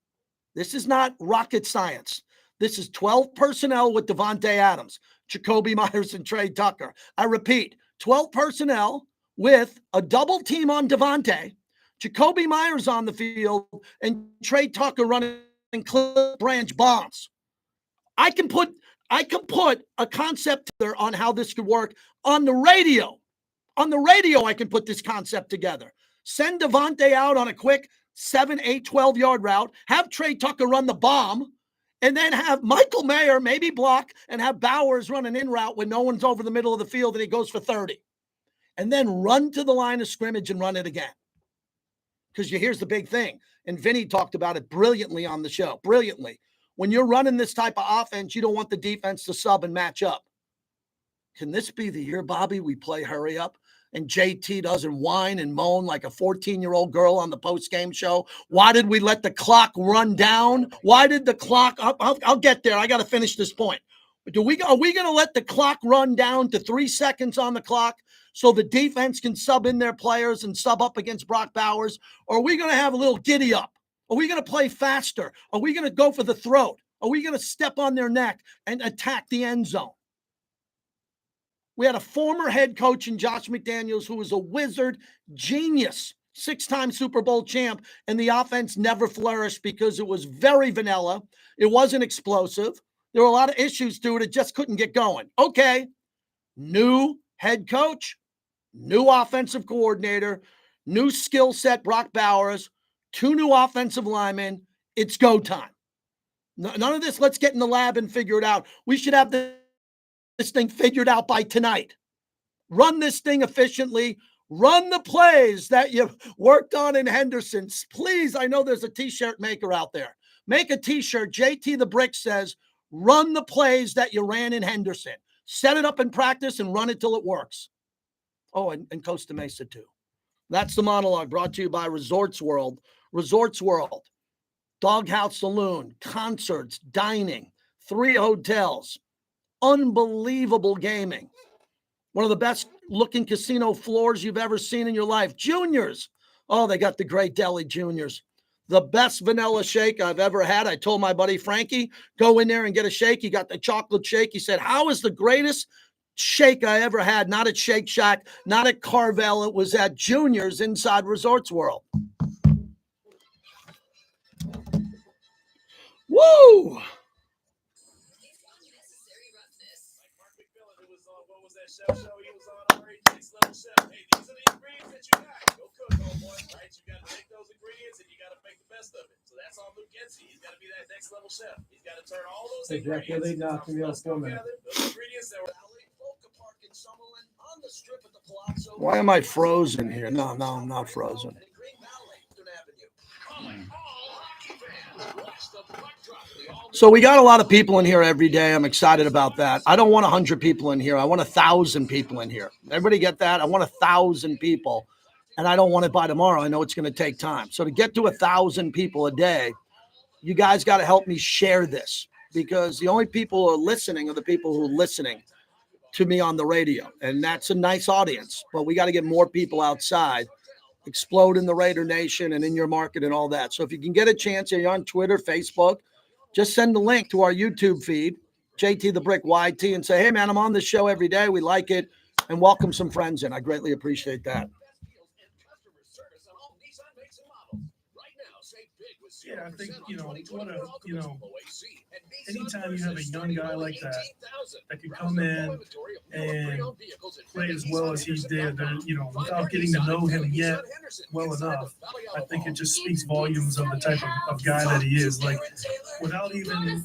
This is not rocket science. This is 12 personnel with Devontae Adams, Jacoby Myers, and Trey Tucker. I repeat, 12 personnel with a double team on Devontae, Jacoby Myers on the field, and Trey Tucker running clip branch bombs. I can put a concept there on how this could work on the radio. On the radio, I can put this concept together. Send Devontae out on a quick 7, 8, 12-yard route. Have Trey Tucker run the bomb. And then have Michael Mayer maybe block and have Bowers run an in route when no one's over the middle of the field and he goes for 30. And then run to the line of scrimmage and run it again. Because here's the big thing. And Vinny talked about it brilliantly on the show. Brilliantly. When you're running this type of offense, you don't want the defense to sub and match up. Can this be the year, Bobby, we play hurry up? And JT doesn't whine and moan like a 14-year-old girl on the post-game show? Why did we let the clock run down? Why did the clock – I'll get there. I got to finish this point. Are we going to let the clock run down to 3 seconds on the clock so the defense can sub in their players and sub up against Brock Bowers? Or are we going to have a little giddy up? Are we going to play faster? Are we going to go for the throat? Are we going to step on their neck and attack the end zone? We had a former head coach in Josh McDaniels who was a wizard, genius, 6-time Super Bowl champ, and the offense never flourished because it was very vanilla. It wasn't explosive. There were a lot of issues to it. It just couldn't get going. Okay, new head coach, new offensive coordinator, new skill set, Brock Bowers, 2 new offensive linemen. It's go time. None of this, let's get in the lab and figure it out. We should have this thing figured out by tonight. Run this thing efficiently. Run the plays that you've worked on in Henderson. Please, I know there's a T-shirt maker out there. Make a T-shirt. JT the Brick says, run the plays that you ran in Henderson. Set it up in practice and run it till it works. Oh, and Costa Mesa too. That's the monologue brought to you by Resorts World. Resorts World. Doghouse Saloon. Concerts. Dining. 3 hotels. Unbelievable gaming. One of the best looking casino floors you've ever seen in your life. Juniors. Oh, they got the great deli Juniors. The best vanilla shake I've ever had. I told my buddy Frankie, go in there and get a shake. He got the chocolate shake. He said, how is the greatest shake I ever had? Not at Shake Shack, not at Carvel. It was at Juniors inside Resorts World. Woo! Chef show he was on already. Next level chef. Hey, these are the ingredients that you got. Go cook, homeboy. Right? You got to make those ingredients and you got to make the best of it. So that's all Luke gets. He's got to be that next level chef. He's got to turn all those ingredients together. Those ingredients that were on the strip at the Palazzo. Why am I frozen here? No, I'm not frozen. So we got a lot of people in here every day. I'm excited about that. I don't want 100 people in here. I want 1,000 people in here. Everybody get that? I want 1,000 people, and I don't want it by tomorrow. I know it's going to take time. So to get to 1,000 people a day, you guys got to help me share this, because the only people who are listening are the people who are listening to me on the radio, and that's a nice audience. But we got to get more people outside, explode in the Raider Nation and in your market and all that. So if you can get a chance, you're on Twitter, Facebook, just send the link to our YouTube feed, JT the Brick YT, and say, hey, man, I'm on this show every day. We like it. And welcome some friends in. I greatly appreciate that. Yeah, I think, anytime you have a young guy like that could come in and play as well as he did, without getting to know him yet well enough, I think it just speaks volumes of the type of guy that he is. Like, without even...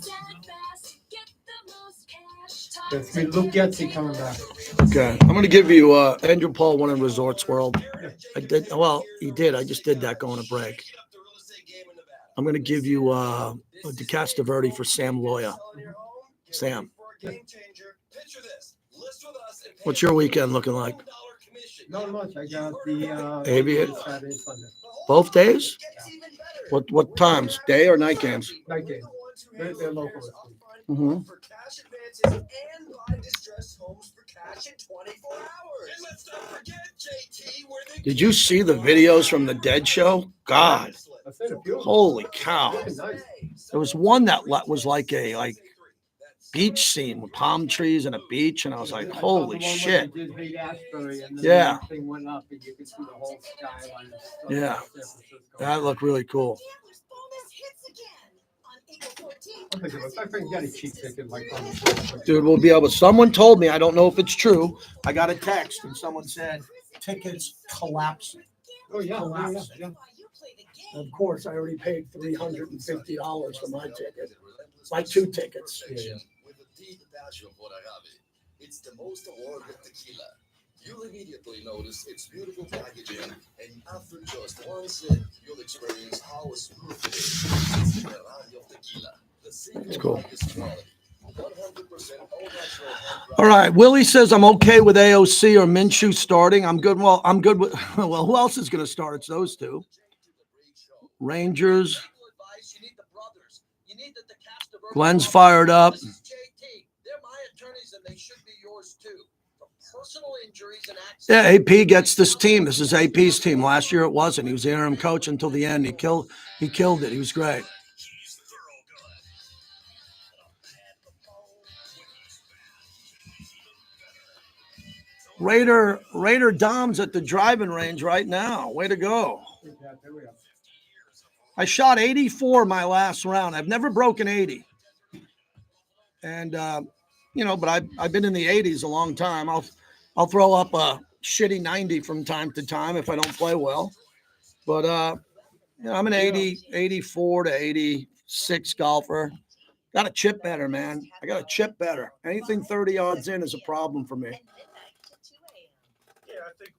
Luke Getzey coming back. Okay, I'm going to give you Andrew Paul won in Resorts World. I did. Well, he did. I just did that going to break. I'm going to give you DeCastroverde for Sam Loya. Sam. What's your weekend looking like? Not much. I got the Aviator. Saturday and Sunday. Both days? What times? Day or night games? Night game. They're local. Mm-hmm. And buy distressed homes for cash in 24 hours. And let's not forget, JT, where they Did you see the videos from the Dead Show? God. Holy cow. There was one that was like a beach scene with palm trees and a beach, and I was like, holy shit. Yeah. Yeah. That looked really cool. Dude, we'll be able to. Someone told me, I don't know if it's true. I got a text and someone said tickets collapsing. Oh, yeah. Collapsing. Yeah. Of course, I already paid $350 for my ticket. My 2 tickets. Yeah. With a deep passion for agave, it's the most awarded tequila. You'll immediately notice its beautiful packaging, and after just one sip, you'll experience how smooth it is. It's the Garage of tequila. The single cool. highest quality. 100% all natural. All right. Willie says I'm okay with AOC or Minshew starting. I'm good. Well, I'm good with. Well, who else is going to start? It's those two. Rangers. Glenn's fired up. they should be yours too. From personal injuries and accidents. Yeah, AP gets this team. This is AP's team. Last year it wasn't. He was the interim coach until the end. He killed it. He was great. Raider Dom's at the driving range right now. Way to go. I shot 84 my last round. I've never broken 80. And, but I've been in the 80s a long time. I'll throw up a shitty 90 from time to time if I don't play well. But, I'm an 84 to 86 golfer. Got to chip better, man. I got to chip better. Anything 30 yards in is a problem for me. Yeah, I think,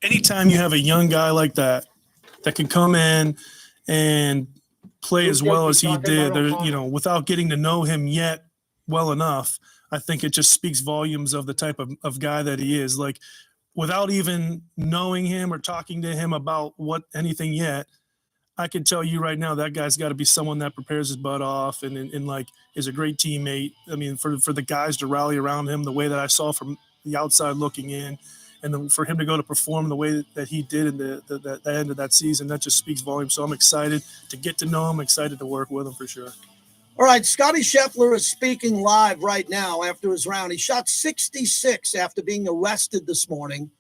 anytime you have a young guy like that can come in and play as well as he did, without getting to know him yet well enough, I think it just speaks volumes of the type of guy that he is. Like, without even knowing him or talking to him about anything yet, I can tell you right now that guy's got to be someone that prepares his butt off and is a great teammate. I mean, for the guys to rally around him the way that I saw from the outside looking in, and then for him to go to perform the way that he did in the end of that season, that just speaks volumes. So I'm excited to get to know him, excited to work with him for sure. All right, Scotty Scheffler is speaking live right now after his round. He shot 66 after being arrested this morning,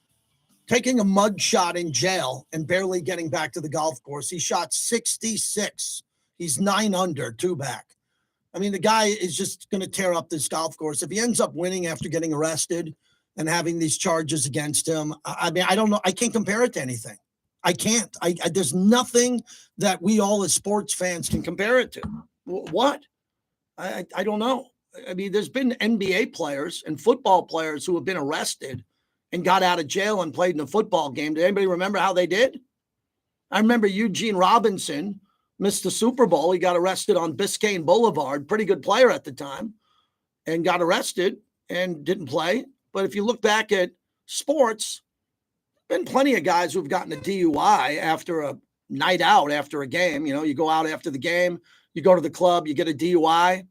taking a mud shot in jail and barely getting back to the golf course. He shot 66. He's 9 under, 2 back. I mean, the guy is just going to tear up this golf course. If he ends up winning after getting arrested and having these charges against him, I mean, I don't know. I can't compare it to anything. I can't. There's nothing that we all as sports fans can compare it to. What? I don't know. I mean, there's been NBA players and football players who have been arrested and got out of jail and played in a football game. Did anybody remember how they did? I remember Eugene Robinson missed the Super Bowl. He got arrested on Biscayne Boulevard, pretty good player at the time, and got arrested and didn't play. But if you look back at sports, been plenty of guys who've gotten a DUI after a night out, after a game. You go out after the game, you go to the club, you get a DUI,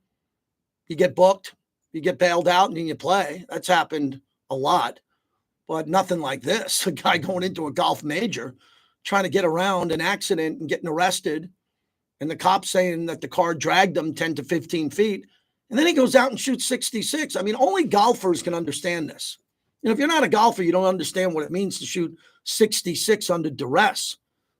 you get booked, you get bailed out, and then you play. That's happened a lot. But nothing like this. A guy going into a golf major, trying to get around an accident and getting arrested, and the cops saying that the car dragged him 10 to 15 feet, and then he goes out and shoots 66. I mean, only golfers can understand this. If you're not a golfer, you don't understand what it means to shoot 66 under duress.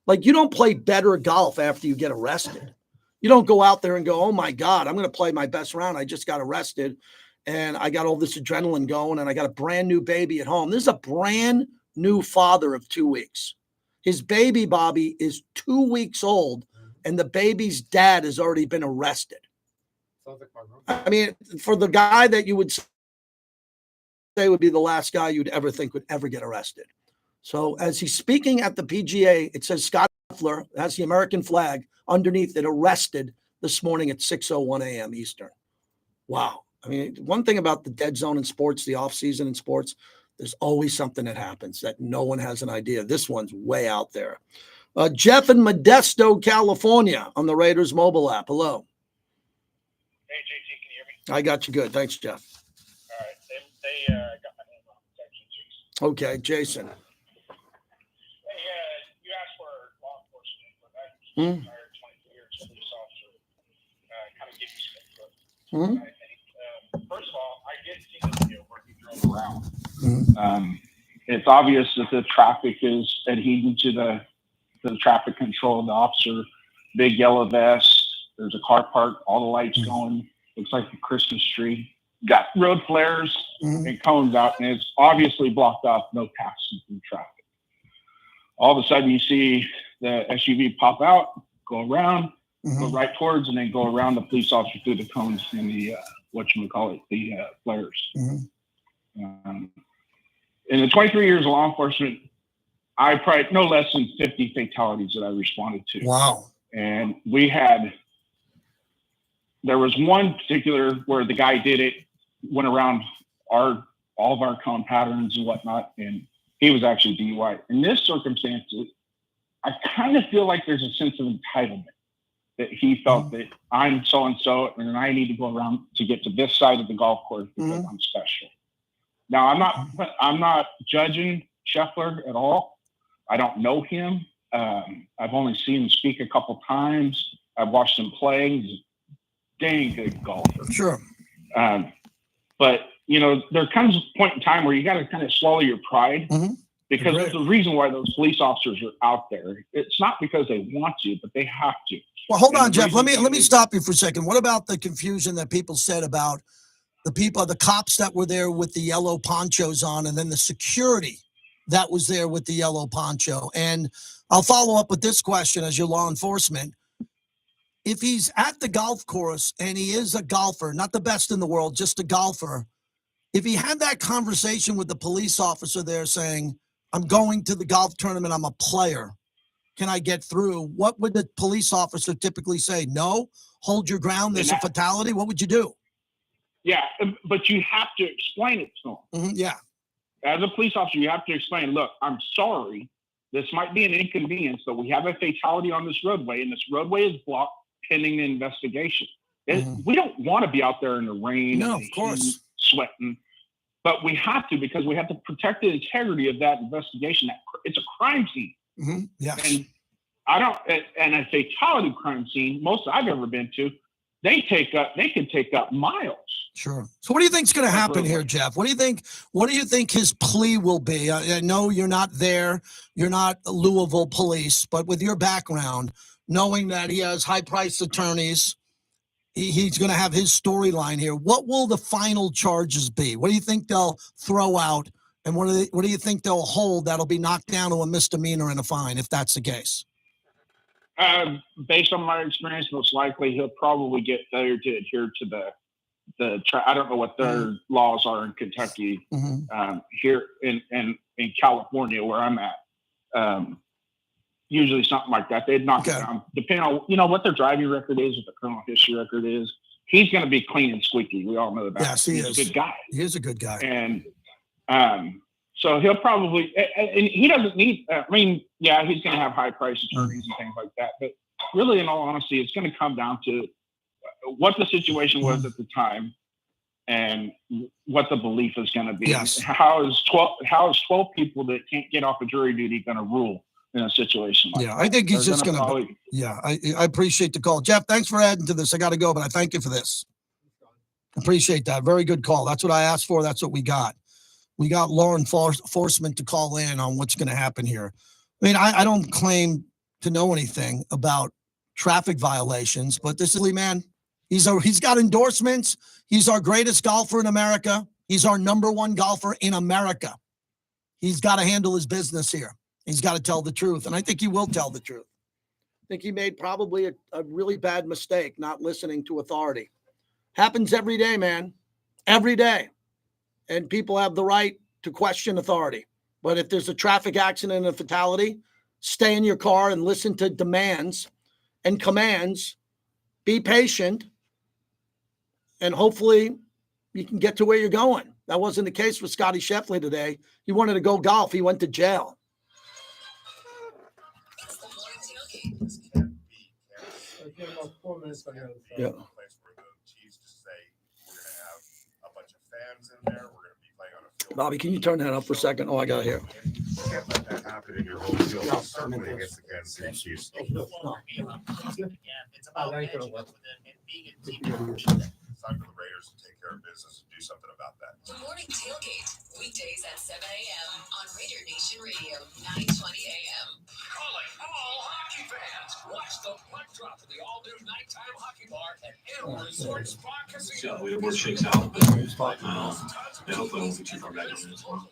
Like, you don't play better golf after you get arrested. You don't go out there and go, oh, my God, I'm going to play my best round. I just got arrested. And I got all this adrenaline going, and I got a brand new baby at home. This is a brand new father of 2 weeks. His baby, Bobby, is 2 weeks old, and the baby's dad has already been arrested. I mean, for the guy that you would say would be the last guy you'd ever think would ever get arrested. So as he's speaking at the PGA, it says Scottie Scheffler, has the American flag underneath it, arrested this morning at 6:01 a.m. Eastern. Wow. I mean, one thing about the dead zone in sports, the offseason in sports, there's always something that happens that no one has an idea. This one's way out there. Jeff in Modesto, California, on the Raiders mobile app. Hello. Hey, JT, can you hear me? I got you good. Thanks, Jeff. All right. They got my name on Jason. Okay, Jason. Hey, you asked for law enforcement, but I'm retired 23 years police officer. Kind of give you some input. First of all, I did see the video where he drove around. It's obvious that the traffic is adhering to the traffic control of the officer. Big yellow vest. There's a car parked, all the lights going. Looks like a Christmas tree. Got road flares and cones out, and it's obviously blocked off, no passing through traffic. All of a sudden, you see the SUV pop out, go around, go right towards, and then go around the police officer through the cones and the the flares. In the 23 years of law enforcement, I probably no less than 50 fatalities that I responded to. Wow. And there was one particular where the guy did it, went around all of our cone patterns and whatnot, and he was actually DUI. In this circumstance, I kind of feel like there's a sense of entitlement that he felt that I'm so-and-so and I need to go around to get to this side of the golf course because I'm special. Now, I'm not judging Scheffler at all. I don't know him. I've only seen him speak a couple times. I've watched him play. He's a dang good golfer. Sure. But, you know, there comes a point in time where you got to kind of swallow your pride because there's a reason why those police officers are out there. It's not because they want to, but they have to. Well, hold on, Jeff. Let me stop you for a second. What about the confusion that people said about the cops that were there with the yellow ponchos on, and then the security that was there with the yellow poncho? And I'll follow up with this question as your law enforcement. If he's at the golf course and he is a golfer, not the best in the world, just a golfer, if he had that conversation with the police officer there saying, I'm going to the golf tournament, I'm a player, can I get through? What would the police officer typically say? No? Hold your ground, there's a fatality? What would you do? Yeah, but you have to explain it to them. Yeah. As a police officer, you have to explain, look, I'm sorry. This might be an inconvenience, but we have a fatality on this roadway, and this roadway is blocked pending an investigation. We don't want to be out there in the rain, no, of course, sweating, but we have to because we have to protect the integrity of that investigation. It's a crime scene. Yes. And a fatality crime scene, most I've ever been to, they can take up miles. Sure. So what do you think's going to happen here, Jeff? What do you think his plea will be? I know you're not there. You're not Louisville police, but with your background, knowing that he has high-priced attorneys, he's going to have his storyline here. What will the final charges be? What do you think they'll throw out, and what do you think they'll hold that'll be knocked down to a misdemeanor and a fine, if that's the case? Based on my experience, most likely he'll probably get failure to adhere to I don't know what their laws are in Kentucky, here in California where I'm at. Usually something like that. They'd knock it down, depending on, what their driving record is, what the criminal history record is. He's going to be clean and squeaky. We all know that. Yes, He's a good guy. He is a good guy. And so he'll probably, and he doesn't need, he's going to have high price attorneys and things like that. But really, in all honesty, it's going to come down to what the situation was at the time and what the belief is going to be. Yes. How is 12 people that can't get off of jury duty going to rule in a situation like that? I think he's just going to, I appreciate the call. Jeff, thanks for adding to this. I got to go, but I thank you for this. Appreciate that. Very good call. That's what I asked for. That's what we got. We got law enforcement to call in on what's going to happen here. I don't claim to know anything about traffic violations, but this is Lee, man. He's got endorsements. He's our greatest golfer in America. He's our #1 golfer in America. He's got to handle his business here. He's got to tell the truth, and I think he will tell the truth. I think he made probably a really bad mistake not listening to authority. Happens every day, man. Every day. And people have the right to question authority. But if there's a traffic accident and a fatality, stay in your car and listen to demands and commands. Be patient. And hopefully you can get to where you're going. That wasn't the case with Scottie Scheffler today. He wanted to go golf. He went to jail. Yeah. Bobby, can you turn that up for a second? Oh, I got it here. You can't let that happen in your home field. Certainly against the Kansas City Chiefs. It's about being in team. It's time for the Raiders to take care of business and do something about that. The Morning Tailgate, weekdays at 7 a.m. on Raider Nation Radio, 920 a.m. Calling all hockey fans. Watch the puck drop at the all-new nighttime hockey bar at Animal Resort Spa Casino. So it work shakes out. And hopefully I won't be too far back on this one.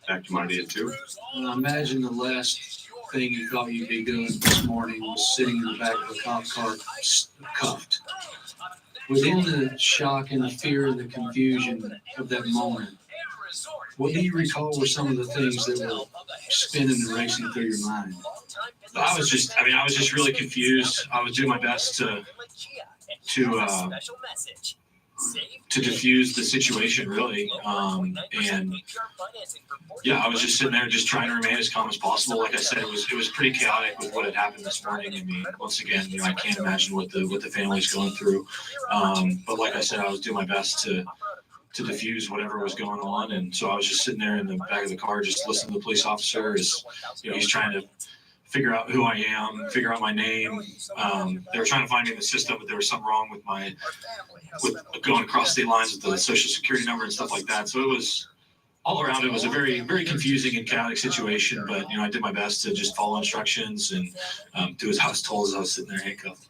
Back to my day too. Imagine the last thing you thought you'd be doing this morning was sitting in the back of a cop car cuffed. Within the shock and the fear and the confusion of that moment, what do you recall were some of the things that were spinning and racing through your mind? I was just really confused. I was doing my best to to diffuse the situation, really. And yeah, I was just sitting there just trying to remain as calm as possible. Like I said, it was pretty chaotic with what had happened this morning. I mean, once again, I can't imagine what the family's going through. But like I said, I was doing my best to diffuse whatever was going on. And so I was just sitting there in the back of the car, just listening to the police officer as, he's trying to figure out who I am, figure out my name. They were trying to find me in the system, but there was something wrong with going across state lines with the social security number and stuff like that. So it was all around. It was a very, very confusing and chaotic situation, but I did my best to just follow instructions and do as I was told as I was sitting there handcuffed.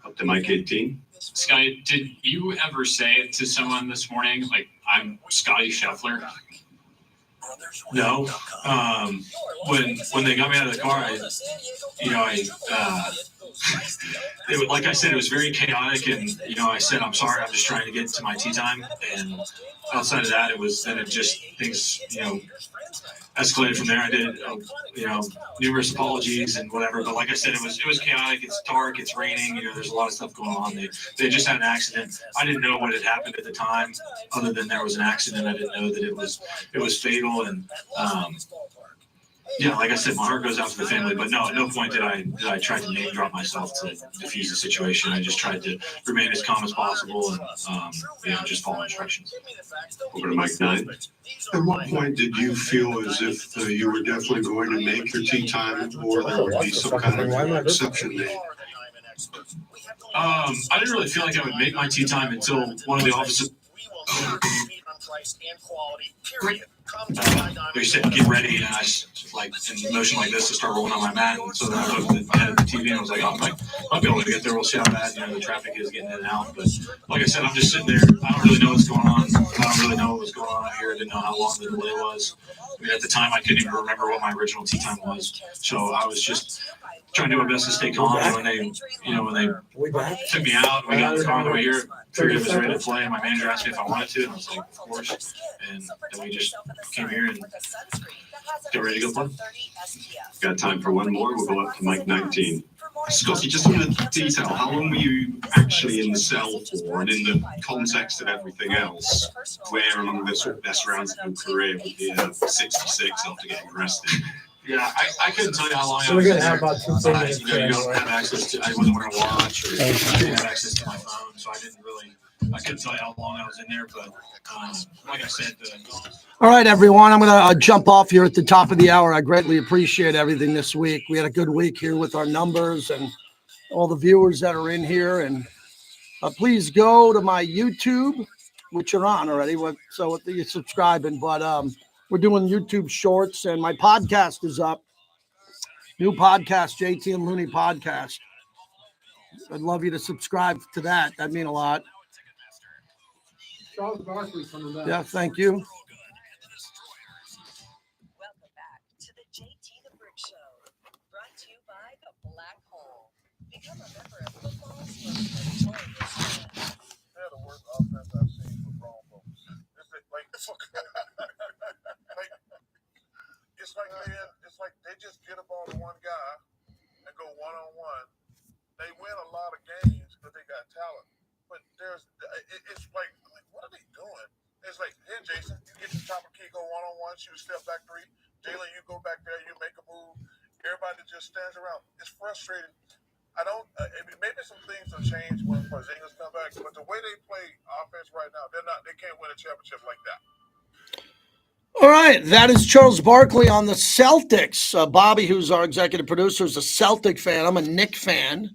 Up to Mike 18. Scotty, did you ever say to someone this morning, like, I'm Scotty Scheffler? No. When they got me out of the car, like I said, it was very chaotic, and I said, I'm sorry, I'm just trying to get to my tea time. And outside of that, things escalated from there. I did numerous apologies and whatever, but like I said, it was chaotic. It's dark, it's raining, there's a lot of stuff going on. They just had an accident. I didn't know what had happened at the time, other than there was an accident. I didn't know that it was fatal. And like I said, my heart goes out to the family, but no, at no point did I try to name drop myself to diffuse the situation. I just tried to remain as calm as possible and just follow instructions. Over to Mike 9. At what point did you feel as if you were definitely going to make your tea time, or there would be some kind of exception made? I didn't really feel like I would make my tea time until one of the officers they said, get ready, and I in motion like this to start rolling on my mat. And so then I looked at the TV and I was like, I'll be able to get there. We'll see how bad the traffic is getting in and out. But like I said, I'm just sitting there. I don't really know what's going on. I don't really know what was going on out here. I didn't know how long the delay was. I mean, at the time, I couldn't even remember what my original tea time was. So I was just trying to do my best to stay calm. And when they took me out, we got in the car on the way here. Figured it was ready to play, and my manager asked me if I wanted to, and I was like, of course. And then we just came here and got ready to go play. Got time for one more. We'll go up to Mike 19. Scotty, just on the detail, how long were you actually in the cell for, and in the context of everything else, where among the sort of best rounds of your career would be 66 after getting arrested? Yeah, I couldn't tell you how long So I we're was gonna in have there. about 2 minutes. You don't have access to. I wasn't wearing a watch, or I didn't have access to my phone, so I couldn't tell you how long I was in there. But like I said, all right, everyone, I'm going to jump off here at the top of the hour. I greatly appreciate everything this week. We had a good week here with our numbers and all the viewers that are in here. And please go to my YouTube, which you're on already. So you're subscribing, but we're doing YouTube shorts, and my podcast is up. New podcast, JT and Looney podcast. I'd love you to subscribe to that. That'd mean a lot. Charles Barkley coming back. Yeah, thank you. Welcome back to the JT the Brick Show, brought to you by the Black Hole. Become a member of football's most notorious fan. They're the worst offense I've seen for grown folks. It's like they just get a ball to one guy and go one-on-one. They win a lot of games because they got talent. But it's like, what are they doing? It's like, here, Jason, you get to the top of the key, go one-on-one, shoot a step back three. Jalen, you go back there, you make a move. Everybody just stands around. It's frustrating. Maybe some things will change when Porzingis come back, but the way they play offense right now, they can't win a championship like that. All right, that is Charles Barkley on the Celtics. Bobby, who's our executive producer, is a Celtic fan. I'm a Knick fan.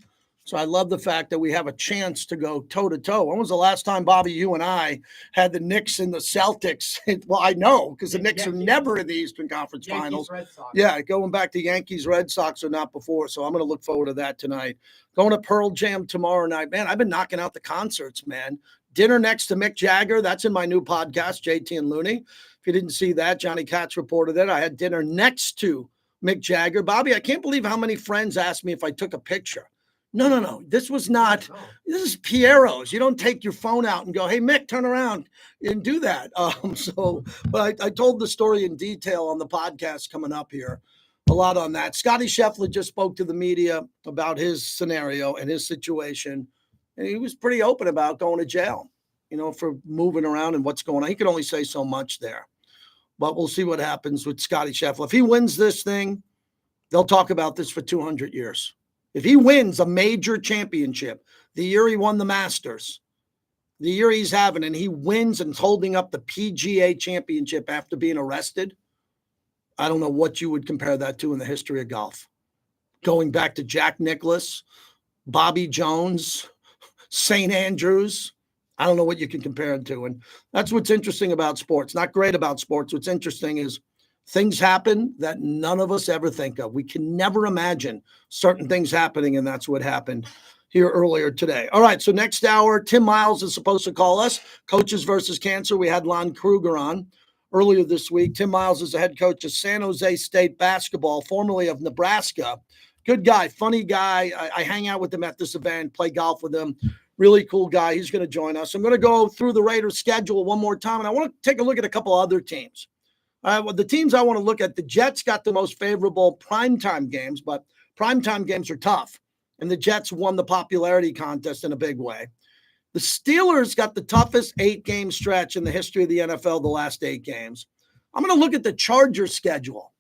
So I love the fact that we have a chance to go toe-to-toe. When was the last time, Bobby, you and I had the Knicks and the Celtics? Well, I know, because the Knicks are never in the Eastern Conference Finals. Red Sox. Yeah, going back to Yankees, Red Sox, or not before. So I'm going to look forward to that tonight. Going to Pearl Jam tomorrow night. Man, I've been knocking out the concerts, man. Dinner next to Mick Jagger. That's in my new podcast, JT and Looney. If you didn't see that, Johnny Katz reported it. I had dinner next to Mick Jagger. Bobby, I can't believe how many friends asked me if I took a picture. No. This was not. This is Piero's. You don't take your phone out and go, "Hey, Mick, turn around," and do that. But I told the story in detail on the podcast coming up here. A lot on that. Scotty Scheffler just spoke to the media about his scenario and his situation, and he was pretty open about going to jail. for moving around and what's going on. He can only say so much there. But we'll see what happens with Scottie Scheffler. If he wins this thing, they'll talk about this for 200 years. If he wins a major championship, the year he won the Masters, the year he's having, and he wins and is holding up the PGA championship after being arrested, I don't know what you would compare that to in the history of golf. Going back to Jack Nicklaus, Bobby Jones, St. Andrews, I don't know what you can compare it to. And that's what's interesting about sports. Not great about sports. What's interesting is things happen that none of us ever think of. We can never imagine certain things happening, and that's what happened here earlier today. All right, so next hour, Tim Miles is supposed to call us. Coaches versus Cancer. We had Lon Kruger on earlier this week. Tim Miles is the head coach of San Jose State basketball, formerly of Nebraska. Good guy, funny guy. I hang out with him at this event, play golf with him. Really cool guy. He's going to join us. I'm going to go through the Raiders' schedule one more time, and I want to take a look at a couple other teams. Well, the teams I want to look at, the Jets got the most favorable primetime games, but primetime games are tough, and the Jets won the popularity contest in a big way. The Steelers got the toughest 8-game stretch in the history of the NFL, the last 8 games. I'm going to look at the Chargers' schedule.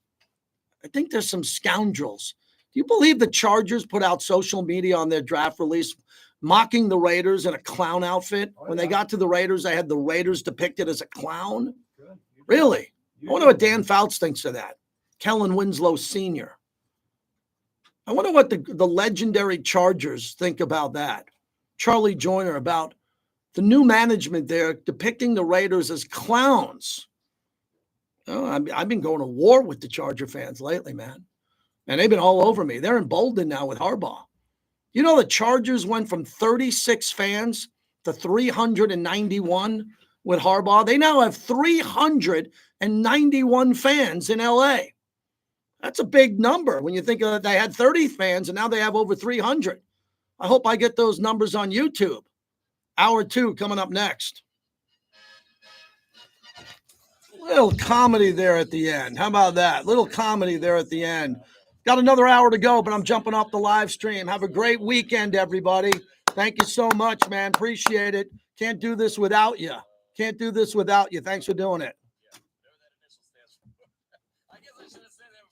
I think there's some scoundrels. Do you believe the Chargers put out social media on their draft release mocking the Raiders in a clown outfit? When they got to the Raiders, they had the Raiders depicted as a clown? Really? I wonder what Dan Fouts thinks of that. Kellen Winslow Sr. I wonder what the legendary Chargers think about that. Charlie Joyner, about the new management there depicting the Raiders as clowns. Oh, I've been going to war with the Charger fans lately, man. And they've been all over me. They're emboldened now with Harbaugh. You know, the Chargers went from 36 fans to 391 with Harbaugh. They now have 391 fans in L.A. That's a big number when you think that they had 30 fans and now they have over 300. I hope I get those numbers on YouTube. Hour 2 coming up next. Little comedy there at the end. How about that? Little comedy there at the end. Got another hour to go, but I'm jumping off the live stream. Have a great weekend, everybody. Thank you so much, man. Appreciate it. Can't do this without you. Can't do this without you. Thanks for doing it.